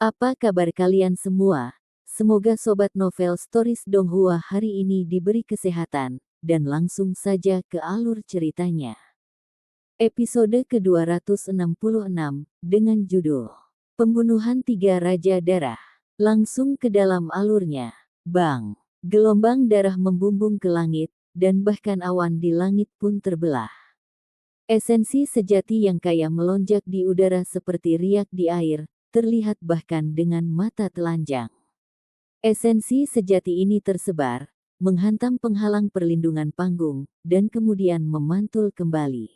Apa kabar kalian semua? Semoga Sobat Novel Stories Donghua hari ini diberi kesehatan, dan langsung saja ke alur ceritanya. Episode ke-266, dengan judul Pembunuhan Tiga Raja Darah. Langsung ke dalam alurnya. Bang! Gelombang darah membumbung ke langit, dan bahkan awan di langit pun terbelah. Esensi sejati yang kaya melonjak di udara seperti riak di air, terlihat bahkan dengan mata telanjang. Esensi sejati ini tersebar, menghantam penghalang perlindungan panggung, dan kemudian memantul kembali.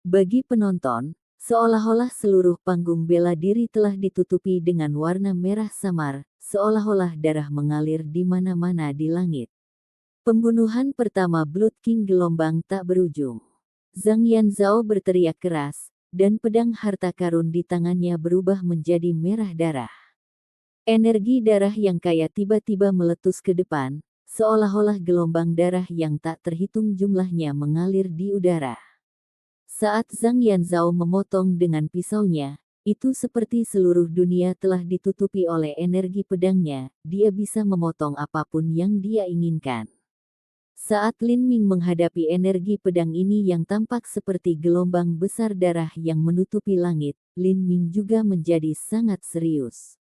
Bagi penonton, seolah-olah seluruh panggung bela diri telah ditutupi dengan warna merah samar, seolah-olah darah mengalir di mana-mana di langit. Pembunuhan pertama Blood King gelombang tak berujung. Zhang Yanzhao berteriak keras, dan pedang harta karun di tangannya berubah menjadi merah darah. Energi darah yang kaya tiba-tiba meletus ke depan, seolah-olah gelombang darah yang tak terhitung jumlahnya mengalir di udara. Saat Zhang Yanzhao memotong dengan pisaunya, itu seperti seluruh dunia telah ditutupi oleh energi pedangnya, dia bisa memotong apapun yang dia inginkan. Saat Lin Ming menghadapi energi pedang ini yang tampak seperti gelombang besar darah yang menutupi langit, Lin Ming juga menjadi sangat serius.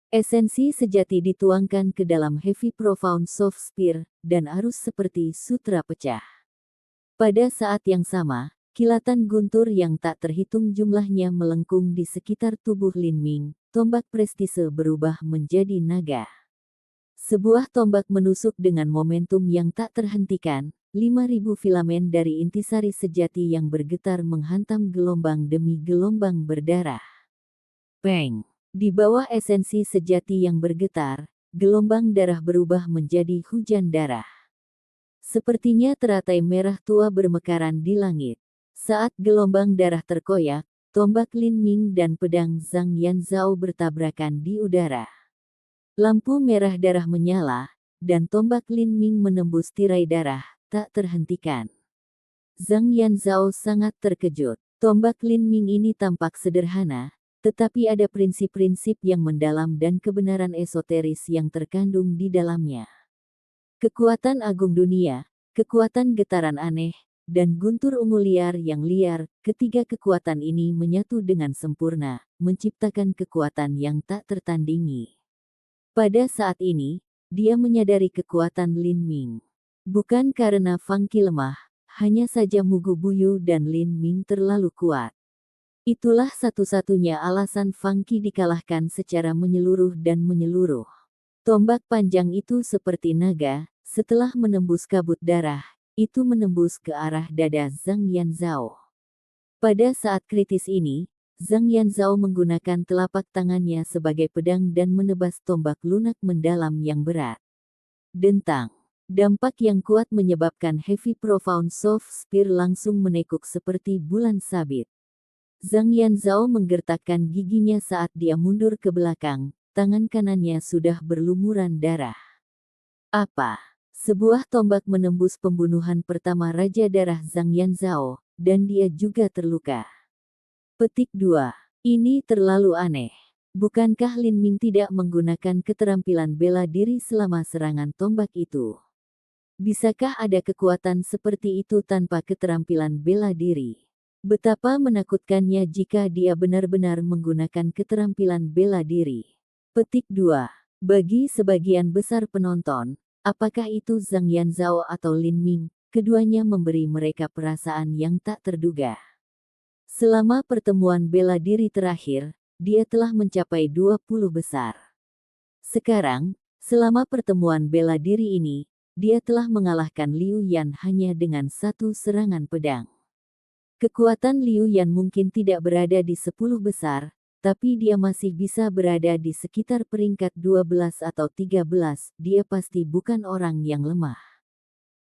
Esensi sejati dituangkan ke dalam Heavy Profound Soft Spear, dan arus seperti sutra pecah. Pada saat yang sama, kilatan guntur yang tak terhitung jumlahnya melengkung di sekitar tubuh Lin Ming, tombak prestise berubah menjadi naga. Sebuah tombak menusuk dengan momentum yang tak terhentikan, 5.000 filamen dari intisari sejati yang bergetar menghantam gelombang demi gelombang berdarah. Peng! Di bawah esensi sejati yang bergetar, gelombang darah berubah menjadi hujan darah. Sepertinya teratai merah tua bermekaran di langit. Saat gelombang darah terkoyak, tombak Lin Ming dan pedang Zhang Yanzhao bertabrakan di udara. Lampu merah darah menyala, dan tombak Lin Ming menembus tirai darah, tak terhentikan. Zhang Yanzhao sangat terkejut. Tombak Lin Ming ini tampak sederhana, tetapi ada prinsip-prinsip yang mendalam dan kebenaran esoteris yang terkandung di dalamnya. Kekuatan agung dunia, kekuatan getaran aneh, dan guntur ungu liar yang liar, ketiga kekuatan ini menyatu dengan sempurna, menciptakan kekuatan yang tak tertandingi. Pada saat ini, dia menyadari kekuatan Lin Ming. Bukan karena Fang Qi lemah, hanya saja Mugu Buyu dan Lin Ming terlalu kuat. Itulah satu-satunya alasan Fang Qi dikalahkan secara menyeluruh dan menyeluruh. Tombak panjang itu seperti naga, setelah menembus kabut darah, itu menembus ke arah dada Zhang Yanzhao. Pada saat kritis ini, Zhang Yanzhao menggunakan telapak tangannya sebagai pedang dan menebas tombak lunak mendalam yang berat. Dentang. Dampak yang kuat menyebabkan Heavy Profound Soft Spear langsung menekuk seperti bulan sabit. Zhang Yanzhao menggertakkan giginya saat dia mundur ke belakang, tangan kanannya sudah berlumuran darah. Apa? Sebuah tombak menembus pembunuhan pertama Raja Darah Zhang Yanzhao, dan dia juga terluka. Petik 2. Ini terlalu aneh. Bukankah Lin Ming tidak menggunakan keterampilan bela diri selama serangan tombak itu? Bisakah ada kekuatan seperti itu tanpa keterampilan bela diri? Betapa menakutkannya jika dia benar-benar menggunakan keterampilan bela diri. Petik 2. Bagi sebagian besar penonton, apakah itu Zhang Yanzhao atau Lin Ming, keduanya memberi mereka perasaan yang tak terduga. Selama pertemuan bela diri terakhir, dia telah mencapai 20 besar. Sekarang, selama pertemuan bela diri ini, dia telah mengalahkan Liu Yan hanya dengan satu serangan pedang. Kekuatan Liu Yan mungkin tidak berada di 10 besar, tapi dia masih bisa berada di sekitar peringkat 12 atau 13, dia pasti bukan orang yang lemah.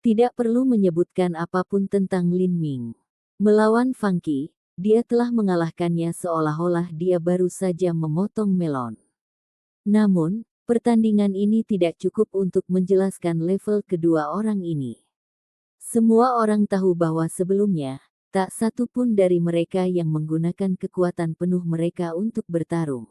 Tidak perlu menyebutkan apapun tentang Lin Ming. Melawan Fang Qi, dia telah mengalahkannya seolah-olah dia baru saja memotong melon. Namun, pertandingan ini tidak cukup untuk menjelaskan level kedua orang ini. Semua orang tahu bahwa sebelumnya, tak satu pun dari mereka yang menggunakan kekuatan penuh mereka untuk bertarung.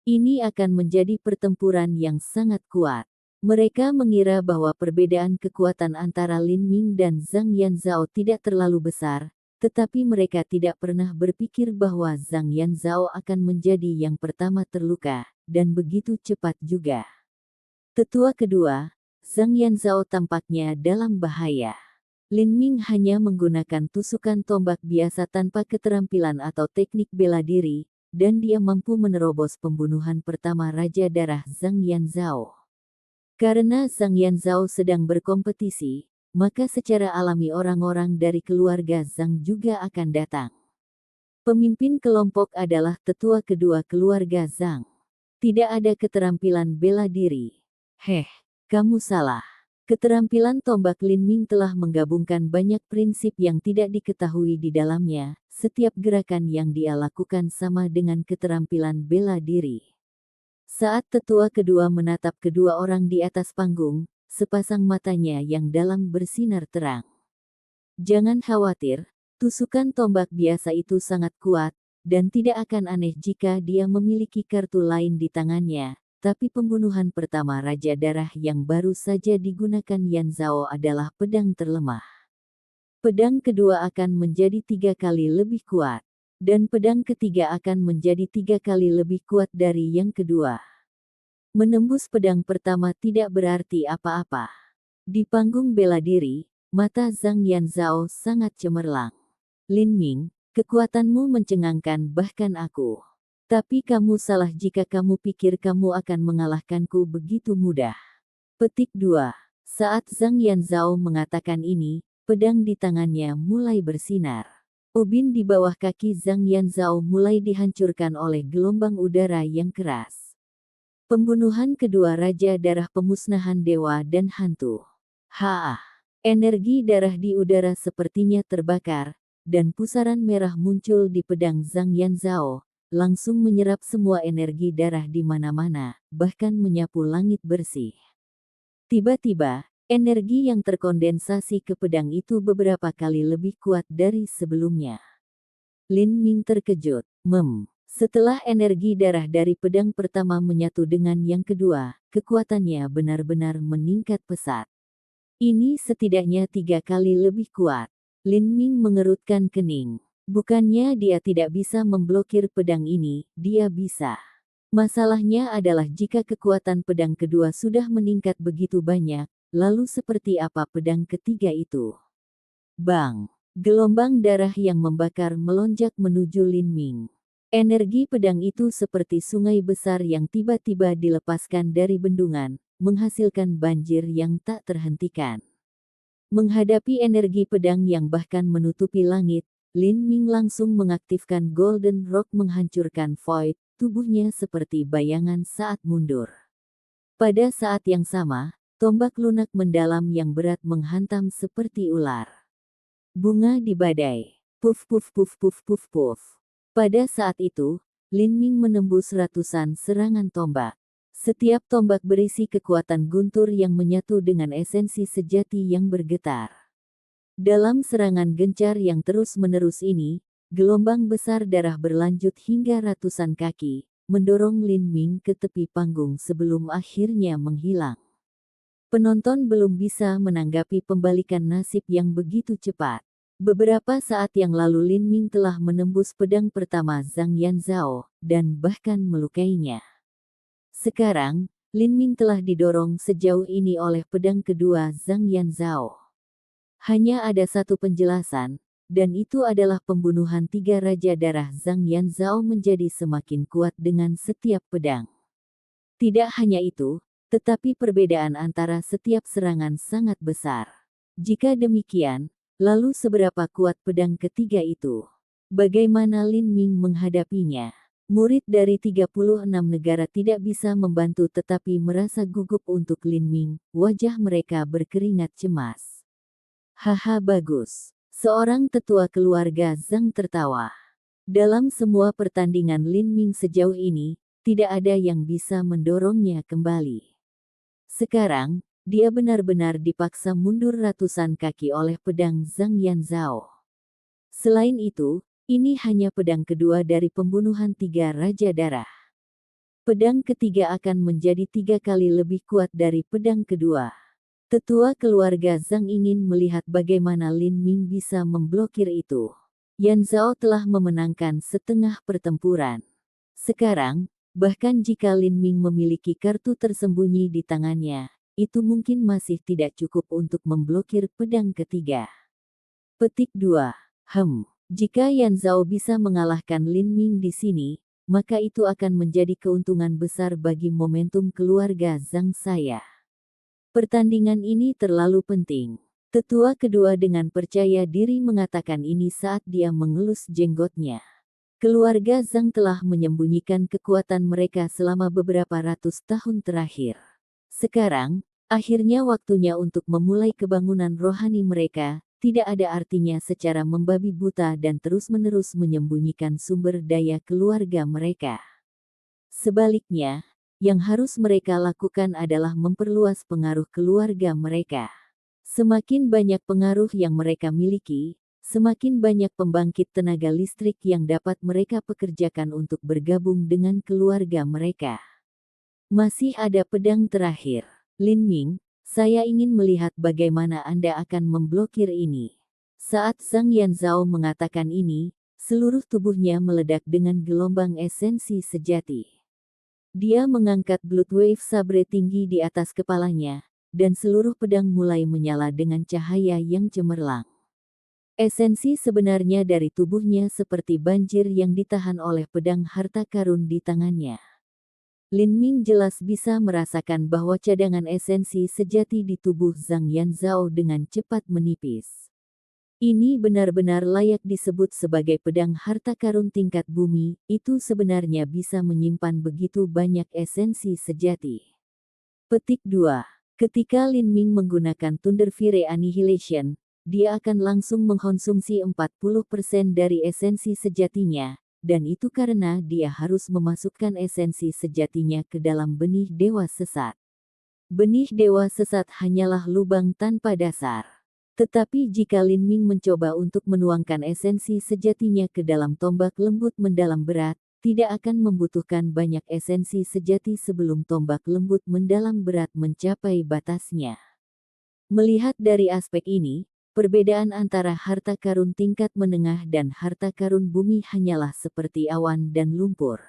Ini akan menjadi pertempuran yang sangat kuat. Mereka mengira bahwa perbedaan kekuatan antara Lin Ming dan Zhang Yanzhao tidak terlalu besar, tetapi mereka tidak pernah berpikir bahwa Zhang Yanzhao akan menjadi yang pertama terluka, dan begitu cepat juga. Tetua kedua, Zhang Yanzhao tampaknya dalam bahaya. Lin Ming hanya menggunakan tusukan tombak biasa tanpa keterampilan atau teknik bela diri, dan dia mampu menerobos pembunuhan pertama Raja Darah Zhang Yanzhao. Karena Zhang Yanzhao sedang berkompetisi, maka secara alami orang-orang dari keluarga Zhang juga akan datang. Pemimpin kelompok adalah tetua kedua keluarga Zhang. Tidak ada keterampilan bela diri. Kamu salah. Keterampilan tombak Lin Ming telah menggabungkan banyak prinsip yang tidak diketahui di dalamnya. Setiap gerakan yang dia lakukan sama dengan keterampilan bela diri. Saat tetua kedua menatap kedua orang di atas panggung, sepasang matanya yang dalam bersinar terang. Jangan khawatir, tusukan tombak biasa itu sangat kuat, dan tidak akan aneh jika dia memiliki kartu lain di tangannya. Tapi pembunuhan pertama Raja Darah yang baru saja digunakan Yanzhao adalah pedang terlemah. Pedang kedua akan menjadi 3 kali lebih kuat. Dan pedang ketiga akan menjadi 3 kali lebih kuat dari yang kedua. Menembus pedang pertama tidak berarti apa-apa. Di panggung bela diri, mata Zhang Yanzhao sangat cemerlang. Lin Ming, kekuatanmu mencengangkan bahkan aku. Tapi kamu salah jika kamu pikir kamu akan mengalahkanku begitu mudah. Petik 2. Saat Zhang Yanzhao mengatakan ini, pedang di tangannya mulai bersinar. Ubin di bawah kaki Zhang Yanzhao mulai dihancurkan oleh gelombang udara yang keras. Pembunuhan kedua Raja Darah, pemusnahan dewa dan hantu. Energi darah di udara sepertinya terbakar, dan pusaran merah muncul di pedang Zhang Yanzhao. Langsung menyerap semua energi darah di mana-mana, bahkan menyapu langit bersih. Tiba-tiba, energi yang terkondensasi ke pedang itu beberapa kali lebih kuat dari sebelumnya. Lin Ming terkejut. Setelah energi darah dari pedang pertama menyatu dengan yang kedua, kekuatannya benar-benar meningkat pesat. Ini setidaknya 3 kali lebih kuat. Lin Ming mengerutkan kening. Bukannya dia tidak bisa memblokir pedang ini, dia bisa. Masalahnya adalah jika kekuatan pedang kedua sudah meningkat begitu banyak, lalu seperti apa pedang ketiga itu? Bang! Gelombang darah yang membakar melonjak menuju Lin Ming. Energi pedang itu seperti sungai besar yang tiba-tiba dilepaskan dari bendungan, menghasilkan banjir yang tak terhentikan. Menghadapi energi pedang yang bahkan menutupi langit, Lin Ming langsung mengaktifkan Golden Rock menghancurkan Void, tubuhnya seperti bayangan saat mundur. Pada saat yang sama, tombak lunak mendalam yang berat menghantam seperti ular. Bunga di badai. Puf puf puf puf puf puf. Pada saat itu, Lin Ming menembus ratusan serangan tombak. Setiap tombak berisi kekuatan guntur yang menyatu dengan esensi sejati yang bergetar. Dalam serangan gencar yang terus-menerus ini, gelombang besar darah berlanjut hingga ratusan kaki, mendorong Lin Ming ke tepi panggung sebelum akhirnya menghilang. Penonton belum bisa menanggapi pembalikan nasib yang begitu cepat. Beberapa saat yang lalu Lin Ming telah menembus pedang pertama Zhang Yanzhao, dan bahkan melukainya. Sekarang, Lin Ming telah didorong sejauh ini oleh pedang kedua Zhang Yanzhao. Hanya ada satu penjelasan, dan itu adalah pembunuhan 3 Raja Darah Zhang Yanzhao menjadi semakin kuat dengan setiap pedang. Tidak hanya itu, tetapi perbedaan antara setiap serangan sangat besar. Jika demikian, lalu seberapa kuat pedang ketiga itu? Bagaimana Lin Ming menghadapinya? Murid dari 36 negara tidak bisa membantu tetapi merasa gugup untuk Lin Ming, wajah mereka berkeringat cemas. Haha, bagus. Seorang tetua keluarga Zhang tertawa. Dalam semua pertandingan Lin Ming sejauh ini, tidak ada yang bisa mendorongnya kembali. Sekarang, dia benar-benar dipaksa mundur ratusan kaki oleh pedang Zhang Yanzhao. Selain itu, ini hanya pedang kedua dari pembunuhan 3 Raja Darah. Pedang ketiga akan menjadi 3 kali lebih kuat dari pedang kedua. Tetua keluarga Zhang ingin melihat bagaimana Lin Ming bisa memblokir itu. Yan Zhao telah memenangkan setengah pertempuran. Sekarang, bahkan jika Lin Ming memiliki kartu tersembunyi di tangannya, itu mungkin masih tidak cukup untuk memblokir pedang ketiga. Petik 2. Jika Yan Zhao bisa mengalahkan Lin Ming di sini, maka itu akan menjadi keuntungan besar bagi momentum keluarga Zhang saya. Pertandingan ini terlalu penting. Tetua kedua dengan percaya diri mengatakan ini saat dia mengelus jenggotnya. Keluarga Zhang telah menyembunyikan kekuatan mereka selama beberapa ratus tahun terakhir. Sekarang, akhirnya waktunya untuk memulai kebangunan rohani mereka. Tidak ada artinya secara membabi buta dan terus-menerus menyembunyikan sumber daya keluarga mereka. Sebaliknya, yang harus mereka lakukan adalah memperluas pengaruh keluarga mereka. Semakin banyak pengaruh yang mereka miliki, semakin banyak pembangkit tenaga listrik yang dapat mereka pekerjakan untuk bergabung dengan keluarga mereka. Masih ada pedang terakhir. Lin Ming, saya ingin melihat bagaimana Anda akan memblokir ini. Saat Zhang Yanzhao mengatakan ini, seluruh tubuhnya meledak dengan gelombang esensi sejati. Dia mengangkat Blood Wave Sabre tinggi di atas kepalanya, dan seluruh pedang mulai menyala dengan cahaya yang cemerlang. Esensi sebenarnya dari tubuhnya seperti banjir yang ditahan oleh pedang harta karun di tangannya. Lin Ming jelas bisa merasakan bahwa cadangan esensi sejati di tubuh Zhang Yanzhao dengan cepat menipis. Ini benar-benar layak disebut sebagai pedang harta karun tingkat bumi, itu sebenarnya bisa menyimpan begitu banyak esensi sejati. Petik 2. Ketika Lin Ming menggunakan Thunder Fire Annihilation, dia akan langsung mengkonsumsi 40% dari esensi sejatinya. Dan itu karena dia harus memasukkan esensi sejatinya ke dalam benih dewa sesat. Benih dewa sesat hanyalah lubang tanpa dasar. Tetapi jika Lin Ming mencoba untuk menuangkan esensi sejatinya ke dalam tombak lembut mendalam berat, tidak akan membutuhkan banyak esensi sejati sebelum tombak lembut mendalam berat mencapai batasnya. Melihat dari aspek ini, perbedaan antara harta karun tingkat menengah dan harta karun bumi hanyalah seperti awan dan lumpur.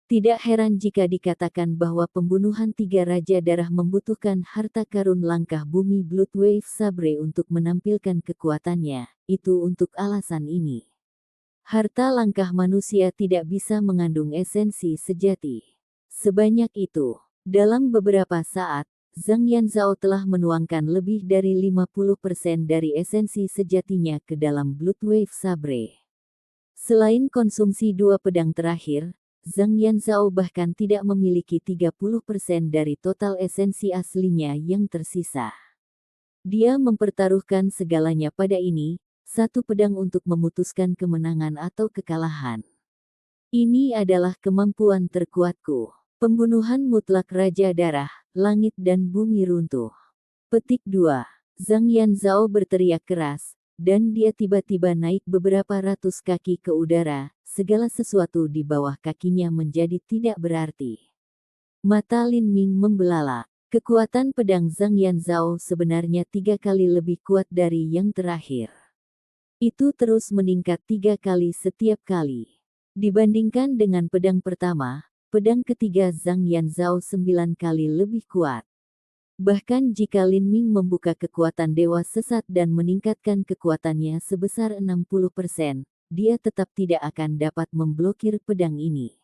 Tidak heran jika dikatakan bahwa pembunuhan 3 Raja Darah membutuhkan harta karun langkah bumi Blood Wave Sabre untuk menampilkan kekuatannya, itu untuk alasan ini. Harta langkah manusia tidak bisa mengandung esensi sejati. Sebanyak itu, dalam beberapa saat, Zhang Yanzhao telah menuangkan lebih dari 50% dari esensi sejatinya ke dalam Blood Wave Sabre. Selain konsumsi 2 pedang terakhir, Zhang Yanzhao bahkan tidak memiliki 30% dari total esensi aslinya yang tersisa. Dia mempertaruhkan segalanya pada ini, satu pedang untuk memutuskan kemenangan atau kekalahan. Ini adalah kemampuan terkuatku. Pembunuhan mutlak Raja Darah, langit dan bumi runtuh. Petik 2. Zhang Yanzhao berteriak keras, dan dia tiba-tiba naik beberapa ratus kaki ke udara, segala sesuatu di bawah kakinya menjadi tidak berarti. Mata Lin Ming membelalak. Kekuatan pedang Zhang Yanzhao sebenarnya 3 kali lebih kuat dari yang terakhir. Itu terus meningkat 3 kali setiap kali. Dibandingkan dengan pedang pertama, pedang ketiga Zhang Yanzhao 9 kali lebih kuat. Bahkan jika Lin Ming membuka kekuatan dewa sesat dan meningkatkan kekuatannya sebesar 60%, dia tetap tidak akan dapat memblokir pedang ini.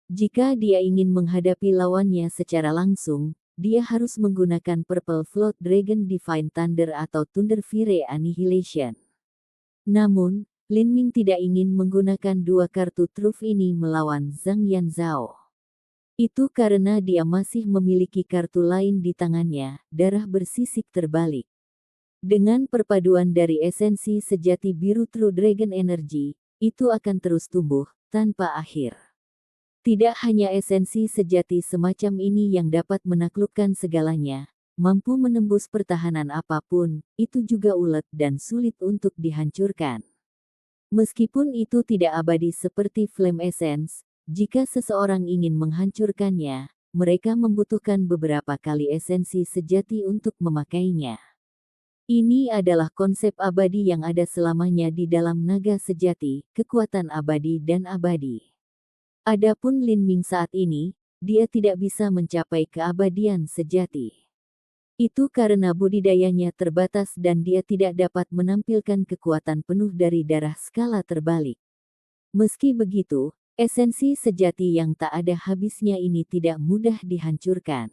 Jika dia ingin menghadapi lawannya secara langsung, dia harus menggunakan Purple Float Dragon Divine Thunder atau Thunder Fire Annihilation. Namun, Lin Ming tidak ingin menggunakan 2 kartu truf ini melawan Zhang Yanzhao. Itu karena dia masih memiliki kartu lain di tangannya, darah bersisik terbalik. Dengan perpaduan dari esensi sejati biru True Dragon Energy, itu akan terus tumbuh, tanpa akhir. Tidak hanya esensi sejati semacam ini yang dapat menaklukkan segalanya, mampu menembus pertahanan apapun, itu juga ulet dan sulit untuk dihancurkan. Meskipun itu tidak abadi seperti Flame Essence, jika seseorang ingin menghancurkannya, mereka membutuhkan beberapa kali esensi sejati untuk memakainya. Ini adalah konsep abadi yang ada selamanya di dalam naga sejati, kekuatan abadi dan abadi. Adapun Lin Ming saat ini, dia tidak bisa mencapai keabadian sejati. Itu karena budidayanya terbatas dan dia tidak dapat menampilkan kekuatan penuh dari darah skala terbalik. Meski begitu, esensi sejati yang tak ada habisnya ini tidak mudah dihancurkan.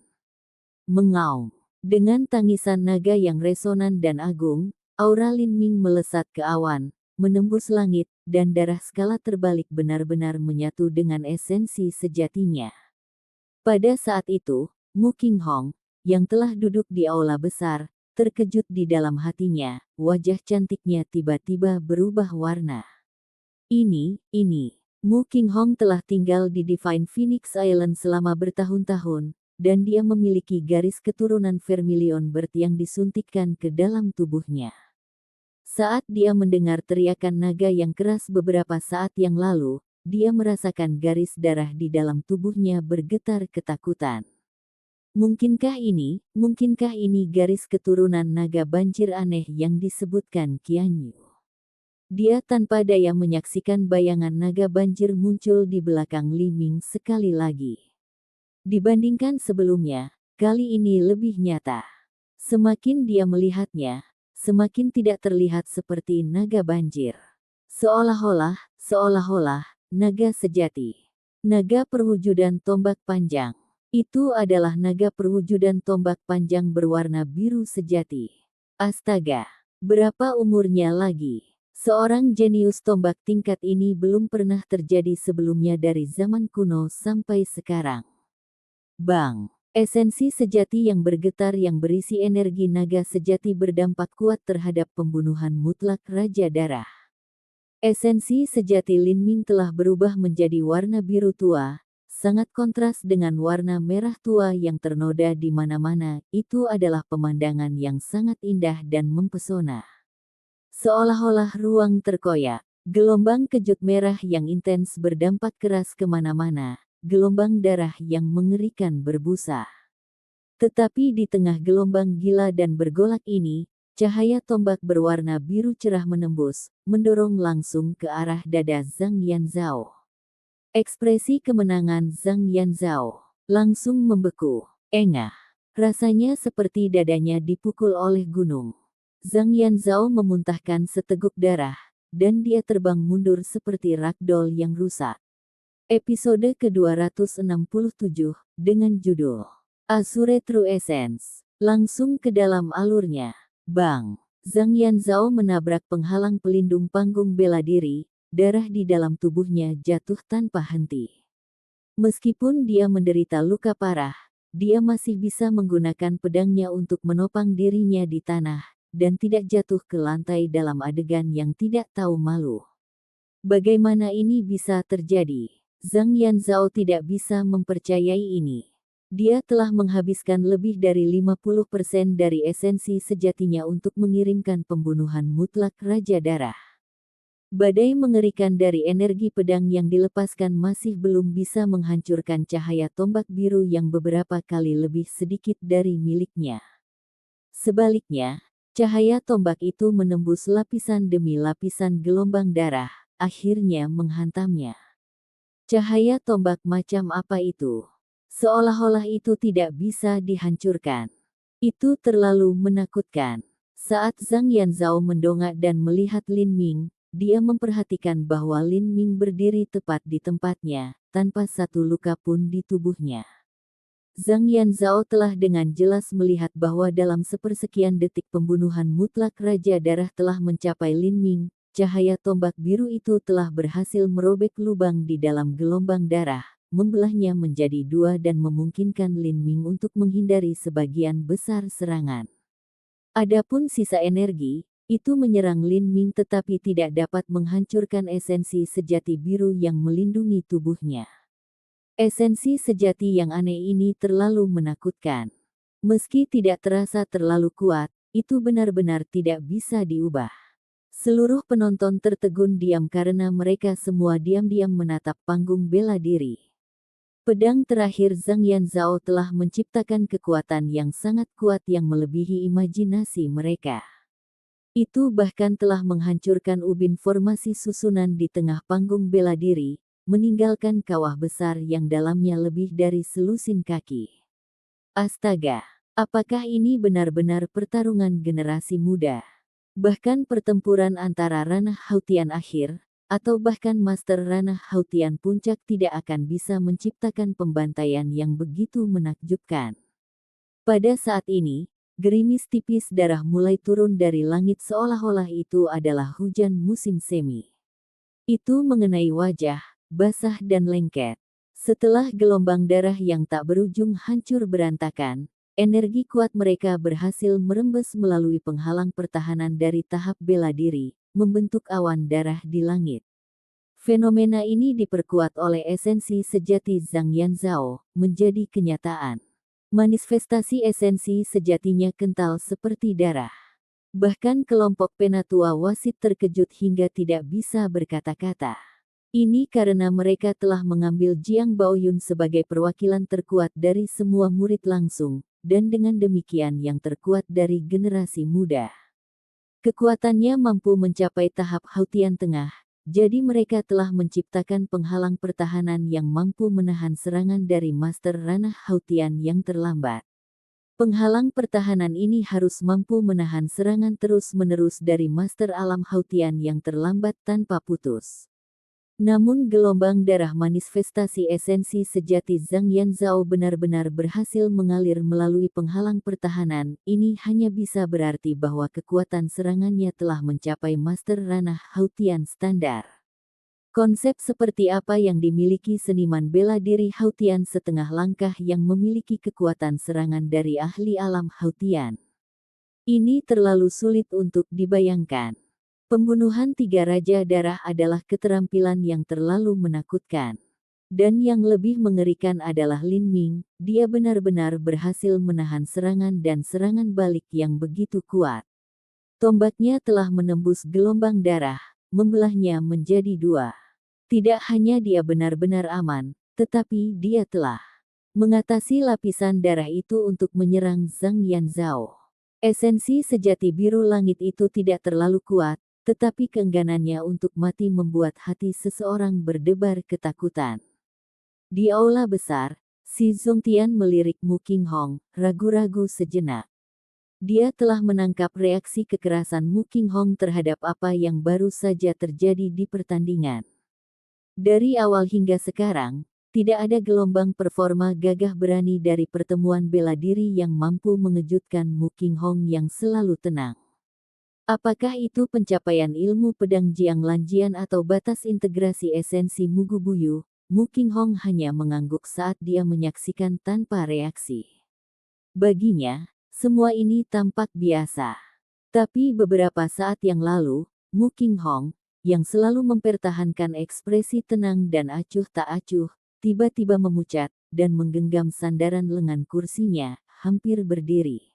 Mengaum. Dengan tangisan naga yang resonan dan agung, aura Lin Ming melesat ke awan, menembus langit, dan darah skala terbalik benar-benar menyatu dengan esensi sejatinya. Pada saat itu, Mu Qinghong, yang telah duduk di aula besar, terkejut di dalam hatinya, wajah cantiknya tiba-tiba berubah warna. Ini. Mu Qinghong telah tinggal di Divine Phoenix Island selama bertahun-tahun, dan dia memiliki garis keturunan Vermilion Bird yang disuntikkan ke dalam tubuhnya. Saat dia mendengar teriakan naga yang keras beberapa saat yang lalu, dia merasakan garis darah di dalam tubuhnya bergetar ketakutan. Mungkinkah ini garis keturunan naga banjir aneh yang disebutkan Qian Yu? Dia tanpa daya menyaksikan bayangan naga banjir muncul di belakang Li Ming sekali lagi. Dibandingkan sebelumnya, kali ini lebih nyata. Semakin dia melihatnya, semakin tidak terlihat seperti naga banjir. Seolah-olah, naga sejati. Naga perwujudan tombak panjang. Itu adalah naga perwujudan tombak panjang berwarna biru sejati. Astaga, berapa umurnya lagi? Seorang jenius tombak tingkat ini belum pernah terjadi sebelumnya dari zaman kuno sampai sekarang. Bang! Esensi sejati yang bergetar yang berisi energi naga sejati berdampak kuat terhadap pembunuhan mutlak Raja Darah. Esensi sejati Lin Ming telah berubah menjadi warna biru tua, sangat kontras dengan warna merah tua yang ternoda di mana-mana. Itu adalah pemandangan yang sangat indah dan mempesona. Seolah-olah ruang terkoyak, gelombang kejut merah yang intens berdampak keras kemana-mana. Gelombang darah yang mengerikan berbusa. Tetapi di tengah gelombang gila dan bergolak ini, cahaya tombak berwarna biru cerah menembus, mendorong langsung ke arah dada Zhang Yanzhao. Ekspresi kemenangan Zhang Yanzhao langsung membeku. Engah. Rasanya seperti dadanya dipukul oleh gunung. Zhang Yanzhao memuntahkan seteguk darah, dan dia terbang mundur seperti ragdoll yang rusak. Episode ke-267, dengan judul Azure True Essence. Langsung ke dalam alurnya. Bang! Zhang Yanzhao menabrak penghalang pelindung panggung bela diri, darah di dalam tubuhnya jatuh tanpa henti. Meskipun dia menderita luka parah, dia masih bisa menggunakan pedangnya untuk menopang dirinya di tanah, dan tidak jatuh ke lantai dalam adegan yang tidak tahu malu. Bagaimana ini bisa terjadi? Zhang Yanzhao tidak bisa mempercayai ini. Dia telah menghabiskan lebih dari 50% dari esensi sejatinya untuk mengirimkan pembunuhan mutlak Raja Darah. Badai mengerikan dari energi pedang yang dilepaskan masih belum bisa menghancurkan cahaya tombak biru yang beberapa kali lebih sedikit dari miliknya. Sebaliknya, cahaya tombak itu menembus lapisan demi lapisan gelombang darah, akhirnya menghantamnya. Cahaya tombak macam apa itu? Seolah-olah itu tidak bisa dihancurkan. Itu terlalu menakutkan. Saat Zhang Yanzhao mendongak dan melihat Lin Ming, dia memperhatikan bahwa Lin Ming berdiri tepat di tempatnya, tanpa satu luka pun di tubuhnya. Zhang Yanzhao telah dengan jelas melihat bahwa dalam sepersekian detik pembunuhan mutlak Raja Darah telah mencapai Lin Ming. Cahaya tombak biru itu telah berhasil merobek lubang di dalam gelombang darah, membelahnya menjadi dua dan memungkinkan Lin Ming untuk menghindari sebagian besar serangan. Adapun sisa energi, itu menyerang Lin Ming tetapi tidak dapat menghancurkan esensi sejati biru yang melindungi tubuhnya. Esensi sejati yang aneh ini terlalu menakutkan. Meski tidak terasa terlalu kuat, itu benar-benar tidak bisa diubah. Seluruh penonton tertegun diam karena mereka semua diam-diam menatap panggung bela diri. Pedang terakhir Zhang Yanzhao telah menciptakan kekuatan yang sangat kuat yang melebihi imajinasi mereka. Itu bahkan telah menghancurkan ubin formasi susunan di tengah panggung bela diri, meninggalkan kawah besar yang dalamnya lebih dari selusin kaki. Astaga, apakah ini benar-benar pertarungan generasi muda? Bahkan pertempuran antara ranah Hautian akhir, atau bahkan Master ranah Hautian puncak tidak akan bisa menciptakan pembantaian yang begitu menakjubkan. Pada saat ini, gerimis tipis darah mulai turun dari langit seolah-olah itu adalah hujan musim semi. Itu mengenai wajah, basah dan lengket. Setelah gelombang darah yang tak berujung hancur berantakan, energi kuat mereka berhasil merembes melalui penghalang pertahanan dari tahap bela diri, membentuk awan darah di langit. Fenomena ini diperkuat oleh esensi sejati Zhang Yanzhao, menjadi kenyataan. Manifestasi esensi sejatinya kental seperti darah. Bahkan kelompok penatua wasit terkejut hingga tidak bisa berkata-kata. Ini karena mereka telah mengambil Jiang Baoyun sebagai perwakilan terkuat dari semua murid langsung, dan dengan demikian yang terkuat dari generasi muda. Kekuatannya mampu mencapai tahap Hautian Tengah, jadi mereka telah menciptakan penghalang pertahanan yang mampu menahan serangan dari Master ranah Hautian yang terlambat. Penghalang pertahanan ini harus mampu menahan serangan terus-menerus dari Master alam Hautian yang terlambat tanpa putus. Namun gelombang darah manifestasi esensi sejati Zhang Yanzhao benar-benar berhasil mengalir melalui penghalang pertahanan. Ini hanya bisa berarti bahwa kekuatan serangannya telah mencapai Master ranah Hautian standar. Konsep seperti apa yang dimiliki seniman bela diri Hautian setengah langkah yang memiliki kekuatan serangan dari ahli alam Hautian? Ini terlalu sulit untuk dibayangkan. Pembunuhan tiga raja darah adalah keterampilan yang terlalu menakutkan. Dan yang lebih mengerikan adalah Lin Ming, dia benar-benar berhasil menahan serangan dan serangan balik yang begitu kuat. Tombaknya telah menembus gelombang darah, membelahnya menjadi dua. Tidak hanya dia benar-benar aman, tetapi dia telah mengatasi lapisan darah itu untuk menyerang Zhang Yanzhao. Esensi sejati biru langit itu tidak terlalu kuat, tetapi keengganannya untuk mati membuat hati seseorang berdebar ketakutan. Di aula besar, si Zongtian melirik Mu Qinghong, ragu-ragu sejenak. Dia telah menangkap reaksi kekerasan Mu Qinghong terhadap apa yang baru saja terjadi di pertandingan. Dari awal hingga sekarang, tidak ada gelombang performa gagah berani dari pertemuan bela diri yang mampu mengejutkan Mu Qinghong yang selalu tenang. Apakah itu pencapaian ilmu pedang Jiang Lanjian atau batas integrasi esensi Mugu Buyu? Mu Qinghong hanya mengangguk saat dia menyaksikan tanpa reaksi. Baginya, semua ini tampak biasa. Tapi beberapa saat yang lalu, Mu Qinghong, yang selalu mempertahankan ekspresi tenang dan acuh tak acuh, tiba-tiba memucat, dan menggenggam sandaran lengan kursinya, hampir berdiri.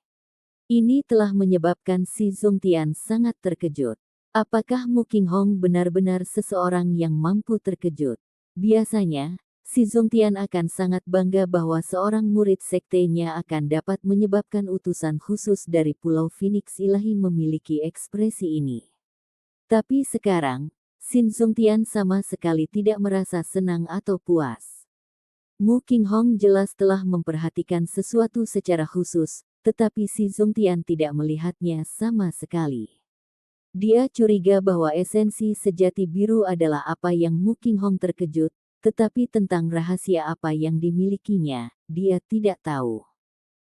Ini telah menyebabkan si Zongtian sangat terkejut. Apakah Mu Qinghong benar-benar seseorang yang mampu terkejut? Biasanya, si Zongtian akan sangat bangga bahwa seorang murid sektenya akan dapat menyebabkan utusan khusus dari Pulau Phoenix Ilahi memiliki ekspresi ini. Tapi sekarang, Sin Zongtian sama sekali tidak merasa senang atau puas. Mu Qinghong jelas telah memperhatikan sesuatu secara khusus, tetapi si Zongtian tidak melihatnya sama sekali. Dia curiga bahwa esensi sejati biru adalah apa yang Mu Qinghong terkejut, tetapi tentang rahasia apa yang dimilikinya, dia tidak tahu.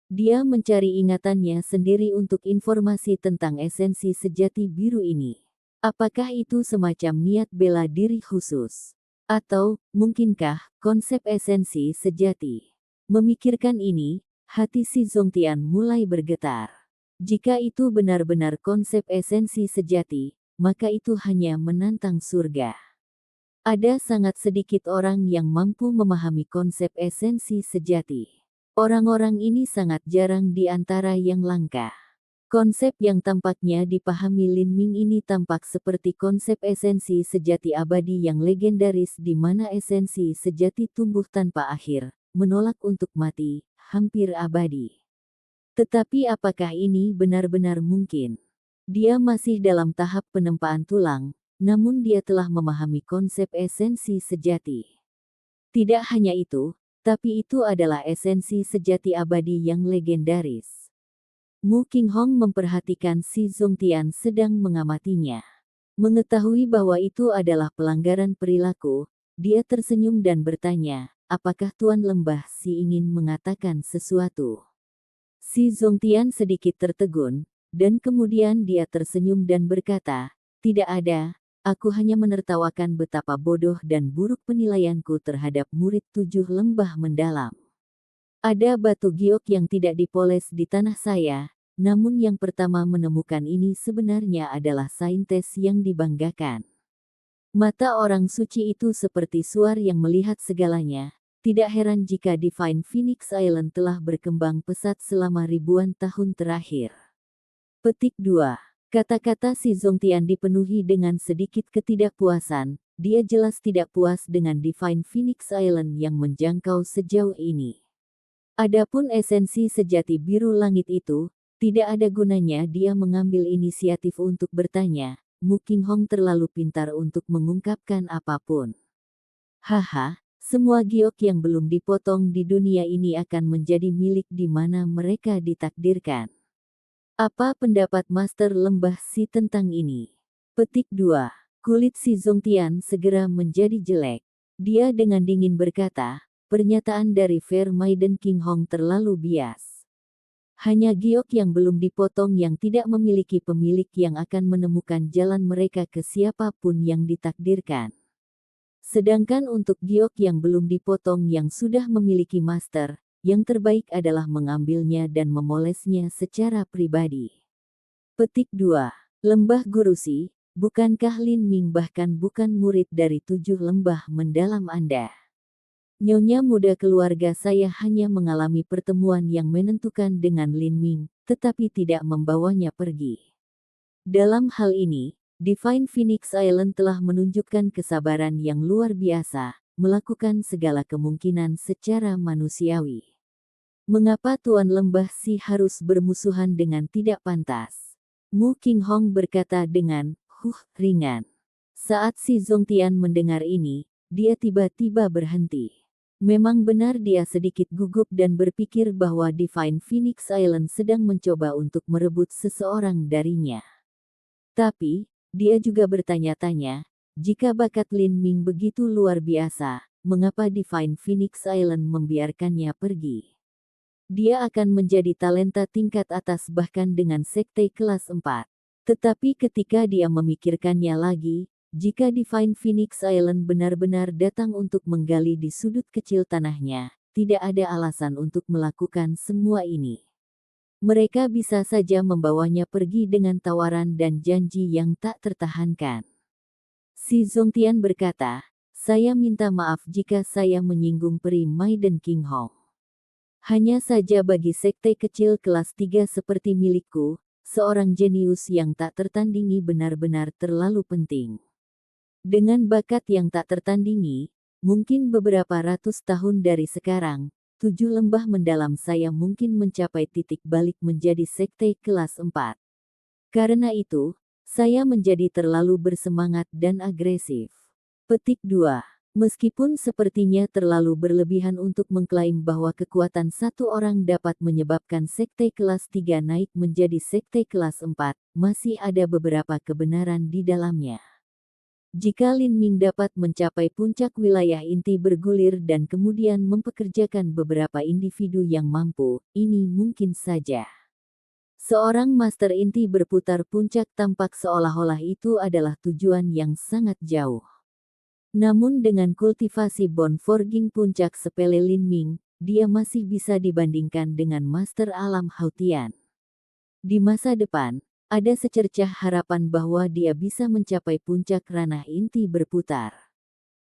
Dia mencari ingatannya sendiri untuk informasi tentang esensi sejati biru ini. Apakah itu semacam niat bela diri khusus? Atau, mungkinkah, konsep esensi sejati? Memikirkan ini, hati si Zongtian mulai bergetar. Jika itu benar-benar konsep esensi sejati, maka itu hanya menantang surga. Ada sangat sedikit orang yang mampu memahami konsep esensi sejati. Orang-orang ini sangat jarang di antara yang langka. Konsep yang tampaknya dipahami Lin Ming ini tampak seperti konsep esensi sejati abadi yang legendaris di mana esensi sejati tumbuh tanpa akhir, menolak untuk mati, hampir abadi. Tetapi apakah ini benar-benar mungkin? Dia masih dalam tahap penempaan tulang, namun dia telah memahami konsep esensi sejati. Tidak hanya itu, tapi itu adalah esensi sejati abadi yang legendaris. Mu Qinghong memperhatikan si Zongtian sedang mengamatinya. Mengetahui bahwa itu adalah pelanggaran perilaku, dia tersenyum dan bertanya, apakah Tuan Lembah Si ingin mengatakan sesuatu? Si Zongtian sedikit tertegun, dan kemudian dia tersenyum dan berkata, tidak ada, aku hanya menertawakan betapa bodoh dan buruk penilaianku terhadap murid 7 lembah mendalam. Ada batu giok yang tidak dipoles di tanah saya, namun yang pertama menemukan ini sebenarnya adalah saintes yang dibanggakan. Mata orang suci itu seperti suar yang melihat segalanya, tidak heran jika Divine Phoenix Island telah berkembang pesat selama ribuan tahun terakhir. Petik 2. Kata-kata si Zongtian dipenuhi dengan sedikit ketidakpuasan, dia jelas tidak puas dengan Divine Phoenix Island yang menjangkau sejauh ini. Adapun esensi sejati biru langit itu, tidak ada gunanya dia mengambil inisiatif untuk bertanya, Mu Qinghong terlalu pintar untuk mengungkapkan apapun. Haha, semua giok yang belum dipotong di dunia ini akan menjadi milik di mana mereka ditakdirkan. Apa pendapat Master Lembah Si tentang ini? Petik 2. Kulit si Zongtian segera menjadi jelek. Dia dengan dingin berkata, pernyataan dari Fair Maiden Qinghong terlalu bias. Hanya giok yang belum dipotong yang tidak memiliki pemilik yang akan menemukan jalan mereka ke siapapun yang ditakdirkan. Sedangkan untuk giok yang belum dipotong yang sudah memiliki master, yang terbaik adalah mengambilnya dan memolesnya secara pribadi. Petik 2. Lembah Gurusi, bukankah Lin Ming bahkan bukan murid dari 7 lembah mendalam Anda? Nyonya muda keluarga saya hanya mengalami pertemuan yang menentukan dengan Lin Ming, tetapi tidak membawanya pergi. Dalam hal ini, Divine Phoenix Island telah menunjukkan kesabaran yang luar biasa, melakukan segala kemungkinan secara manusiawi. Mengapa Tuan Lembah Si harus bermusuhan dengan tidak pantas? Mu Qinghong berkata dengan, ringan. Saat si Zongtian mendengar ini, dia tiba-tiba berhenti. Memang benar dia sedikit gugup dan berpikir bahwa Divine Phoenix Island sedang mencoba untuk merebut seseorang darinya. Tapi, dia juga bertanya-tanya, jika bakat Lin Ming begitu luar biasa, mengapa Divine Phoenix Island membiarkannya pergi? Dia akan menjadi talenta tingkat atas bahkan dengan sekte kelas 4. Tetapi ketika dia memikirkannya lagi, jika Divine Phoenix Island benar-benar datang untuk menggali di sudut kecil tanahnya, tidak ada alasan untuk melakukan semua ini. Mereka bisa saja membawanya pergi dengan tawaran dan janji yang tak tertahankan. Si Zongtian berkata, saya minta maaf jika saya menyinggung Peri Maiden Qinghong. Hanya saja bagi sekte kecil kelas 3 seperti milikku, seorang jenius yang tak tertandingi benar-benar terlalu penting. Dengan bakat yang tak tertandingi, mungkin beberapa ratus tahun dari sekarang, 7 lembah mendalam saya mungkin mencapai titik balik menjadi sekte kelas 4. Karena itu, saya menjadi terlalu bersemangat dan agresif. Petik 2. Meskipun sepertinya terlalu berlebihan untuk mengklaim bahwa kekuatan satu orang dapat menyebabkan sekte kelas 3 naik menjadi sekte kelas 4, masih ada beberapa kebenaran di dalamnya. Jika Lin Ming dapat mencapai puncak wilayah inti bergulir dan kemudian mempekerjakan beberapa individu yang mampu, ini mungkin saja. Seorang master inti berputar puncak tampak seolah-olah itu adalah tujuan yang sangat jauh. Namun dengan kultivasi bone forging puncak sepele Lin Ming, dia masih bisa dibandingkan dengan master alam Hautian. Di masa depan, ada secercah harapan bahwa dia bisa mencapai puncak ranah inti berputar.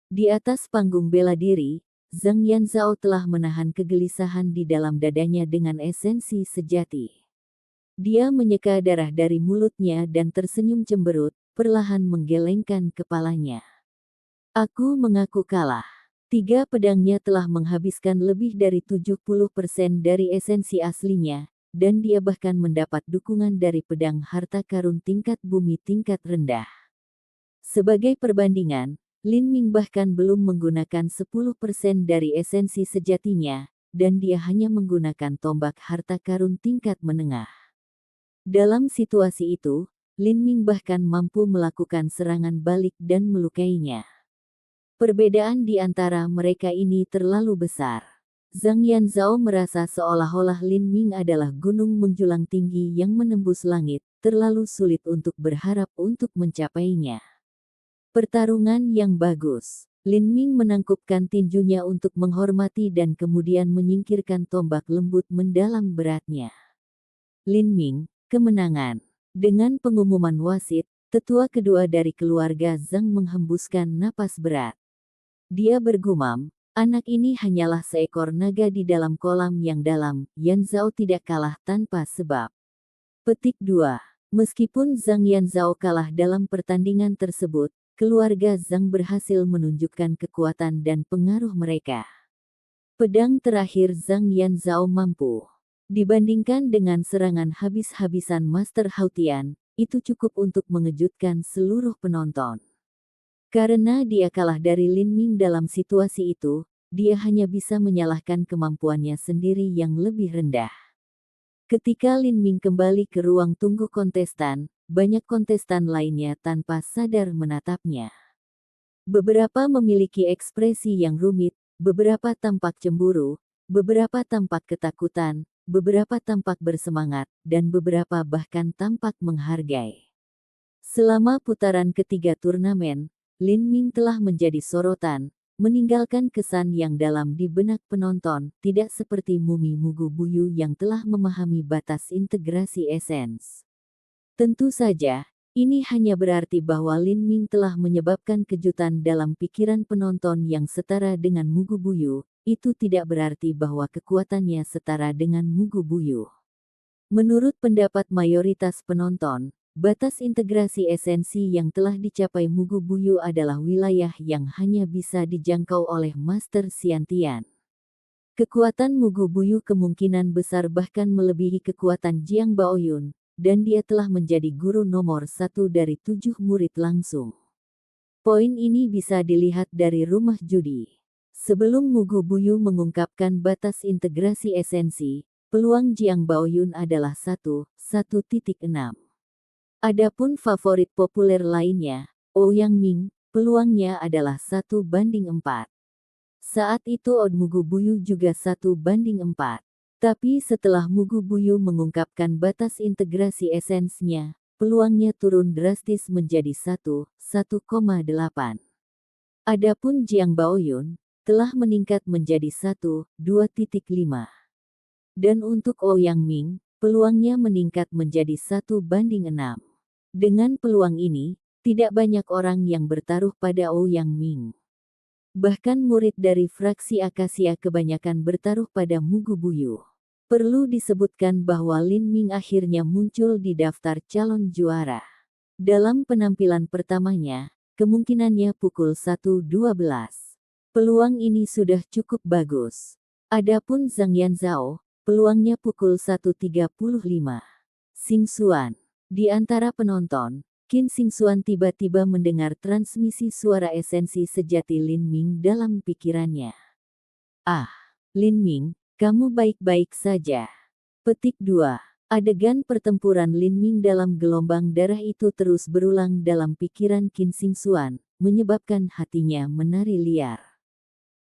Di atas panggung bela diri, Zhang Yanzhao telah menahan kegelisahan di dalam dadanya dengan esensi sejati. Dia menyeka darah dari mulutnya dan tersenyum cemberut, perlahan menggelengkan kepalanya. Aku mengaku kalah. 3 pedangnya telah menghabiskan lebih dari 70% dari esensi aslinya, dan dia bahkan mendapat dukungan dari pedang harta karun tingkat bumi tingkat rendah. Sebagai perbandingan, Lin Ming bahkan belum menggunakan 10% dari esensi sejatinya, dan dia hanya menggunakan tombak harta karun tingkat menengah. Dalam situasi itu, Lin Ming bahkan mampu melakukan serangan balik dan melukainya. Perbedaan di antara mereka ini terlalu besar. Zhang Yanzhao merasa seolah-olah Lin Ming adalah gunung menjulang tinggi yang menembus langit, terlalu sulit untuk berharap untuk mencapainya. Pertarungan yang bagus. Lin Ming menangkupkan tinjunya untuk menghormati dan kemudian menyingkirkan tombak lembut mendalam beratnya. Lin Ming, kemenangan. Dengan pengumuman wasit, tetua kedua dari keluarga Zhang menghembuskan napas berat. Dia bergumam, anak ini hanyalah seekor naga di dalam kolam yang dalam, Yanzhao tidak kalah tanpa sebab. Petik 2. Meskipun Zhang Yanzhao kalah dalam pertandingan tersebut, keluarga Zhang berhasil menunjukkan kekuatan dan pengaruh mereka. Pedang terakhir Zhang Yanzhao mampu. Dibandingkan dengan serangan habis-habisan Master Hautian, itu cukup untuk mengejutkan seluruh penonton. Karena dia kalah dari Lin Ming dalam situasi itu, dia hanya bisa menyalahkan kemampuannya sendiri yang lebih rendah. Ketika Lin Ming kembali ke ruang tunggu kontestan, banyak kontestan lainnya tanpa sadar menatapnya. Beberapa memiliki ekspresi yang rumit, beberapa tampak cemburu, beberapa tampak ketakutan, beberapa tampak bersemangat, dan beberapa bahkan tampak menghargai. Selama putaran ketiga turnamen, Lin Ming telah menjadi sorotan, meninggalkan kesan yang dalam di benak penonton, tidak seperti Mumi Mugu Buyu yang telah memahami batas integrasi esens. Tentu saja, ini hanya berarti bahwa Lin Ming telah menyebabkan kejutan dalam pikiran penonton yang setara dengan Mugu Buyu, itu tidak berarti bahwa kekuatannya setara dengan Mugu Buyu. Menurut pendapat mayoritas penonton, batas integrasi esensi yang telah dicapai Mugu Buyu adalah wilayah yang hanya bisa dijangkau oleh Master Xiantian. Kekuatan Mugu Buyu kemungkinan besar bahkan melebihi kekuatan Jiang Baoyun, dan dia telah menjadi guru nomor 1 dari 7 murid langsung. Poin ini bisa dilihat dari rumah judi. Sebelum Mugu Buyu mengungkapkan batas integrasi esensi, peluang Jiang Baoyun adalah 1,6. Adapun favorit populer lainnya, Ouyang Ming, peluangnya adalah 1:4. Saat itu odd Mugu Buyu juga 1:4. Tapi setelah Mugu Buyu mengungkapkan batas integrasi esensnya, peluangnya turun drastis menjadi 1,8. Adapun Jiang Baoyun, telah meningkat menjadi 1,2,5. Dan untuk Ouyang Ming, peluangnya meningkat menjadi 1:6. Dengan peluang ini, tidak banyak orang yang bertaruh pada Ouyang Ming. Bahkan murid dari fraksi Akasia kebanyakan bertaruh pada Mugu Buyu. Perlu disebutkan bahwa Lin Ming akhirnya muncul di daftar calon juara. Dalam penampilan pertamanya, kemungkinannya pukul 1:12. Peluang ini sudah cukup bagus. Adapun Zhang Yanzhao, peluangnya pukul 1:35. Xingxuan. Di antara penonton, Qin Xingxuan tiba-tiba mendengar transmisi suara esensi sejati Lin Ming dalam pikirannya. Ah, Lin Ming, kamu baik-baik saja. Petik 2. Adegan pertempuran Lin Ming dalam gelombang darah itu terus berulang dalam pikiran Qin Xingxuan, menyebabkan hatinya menari liar.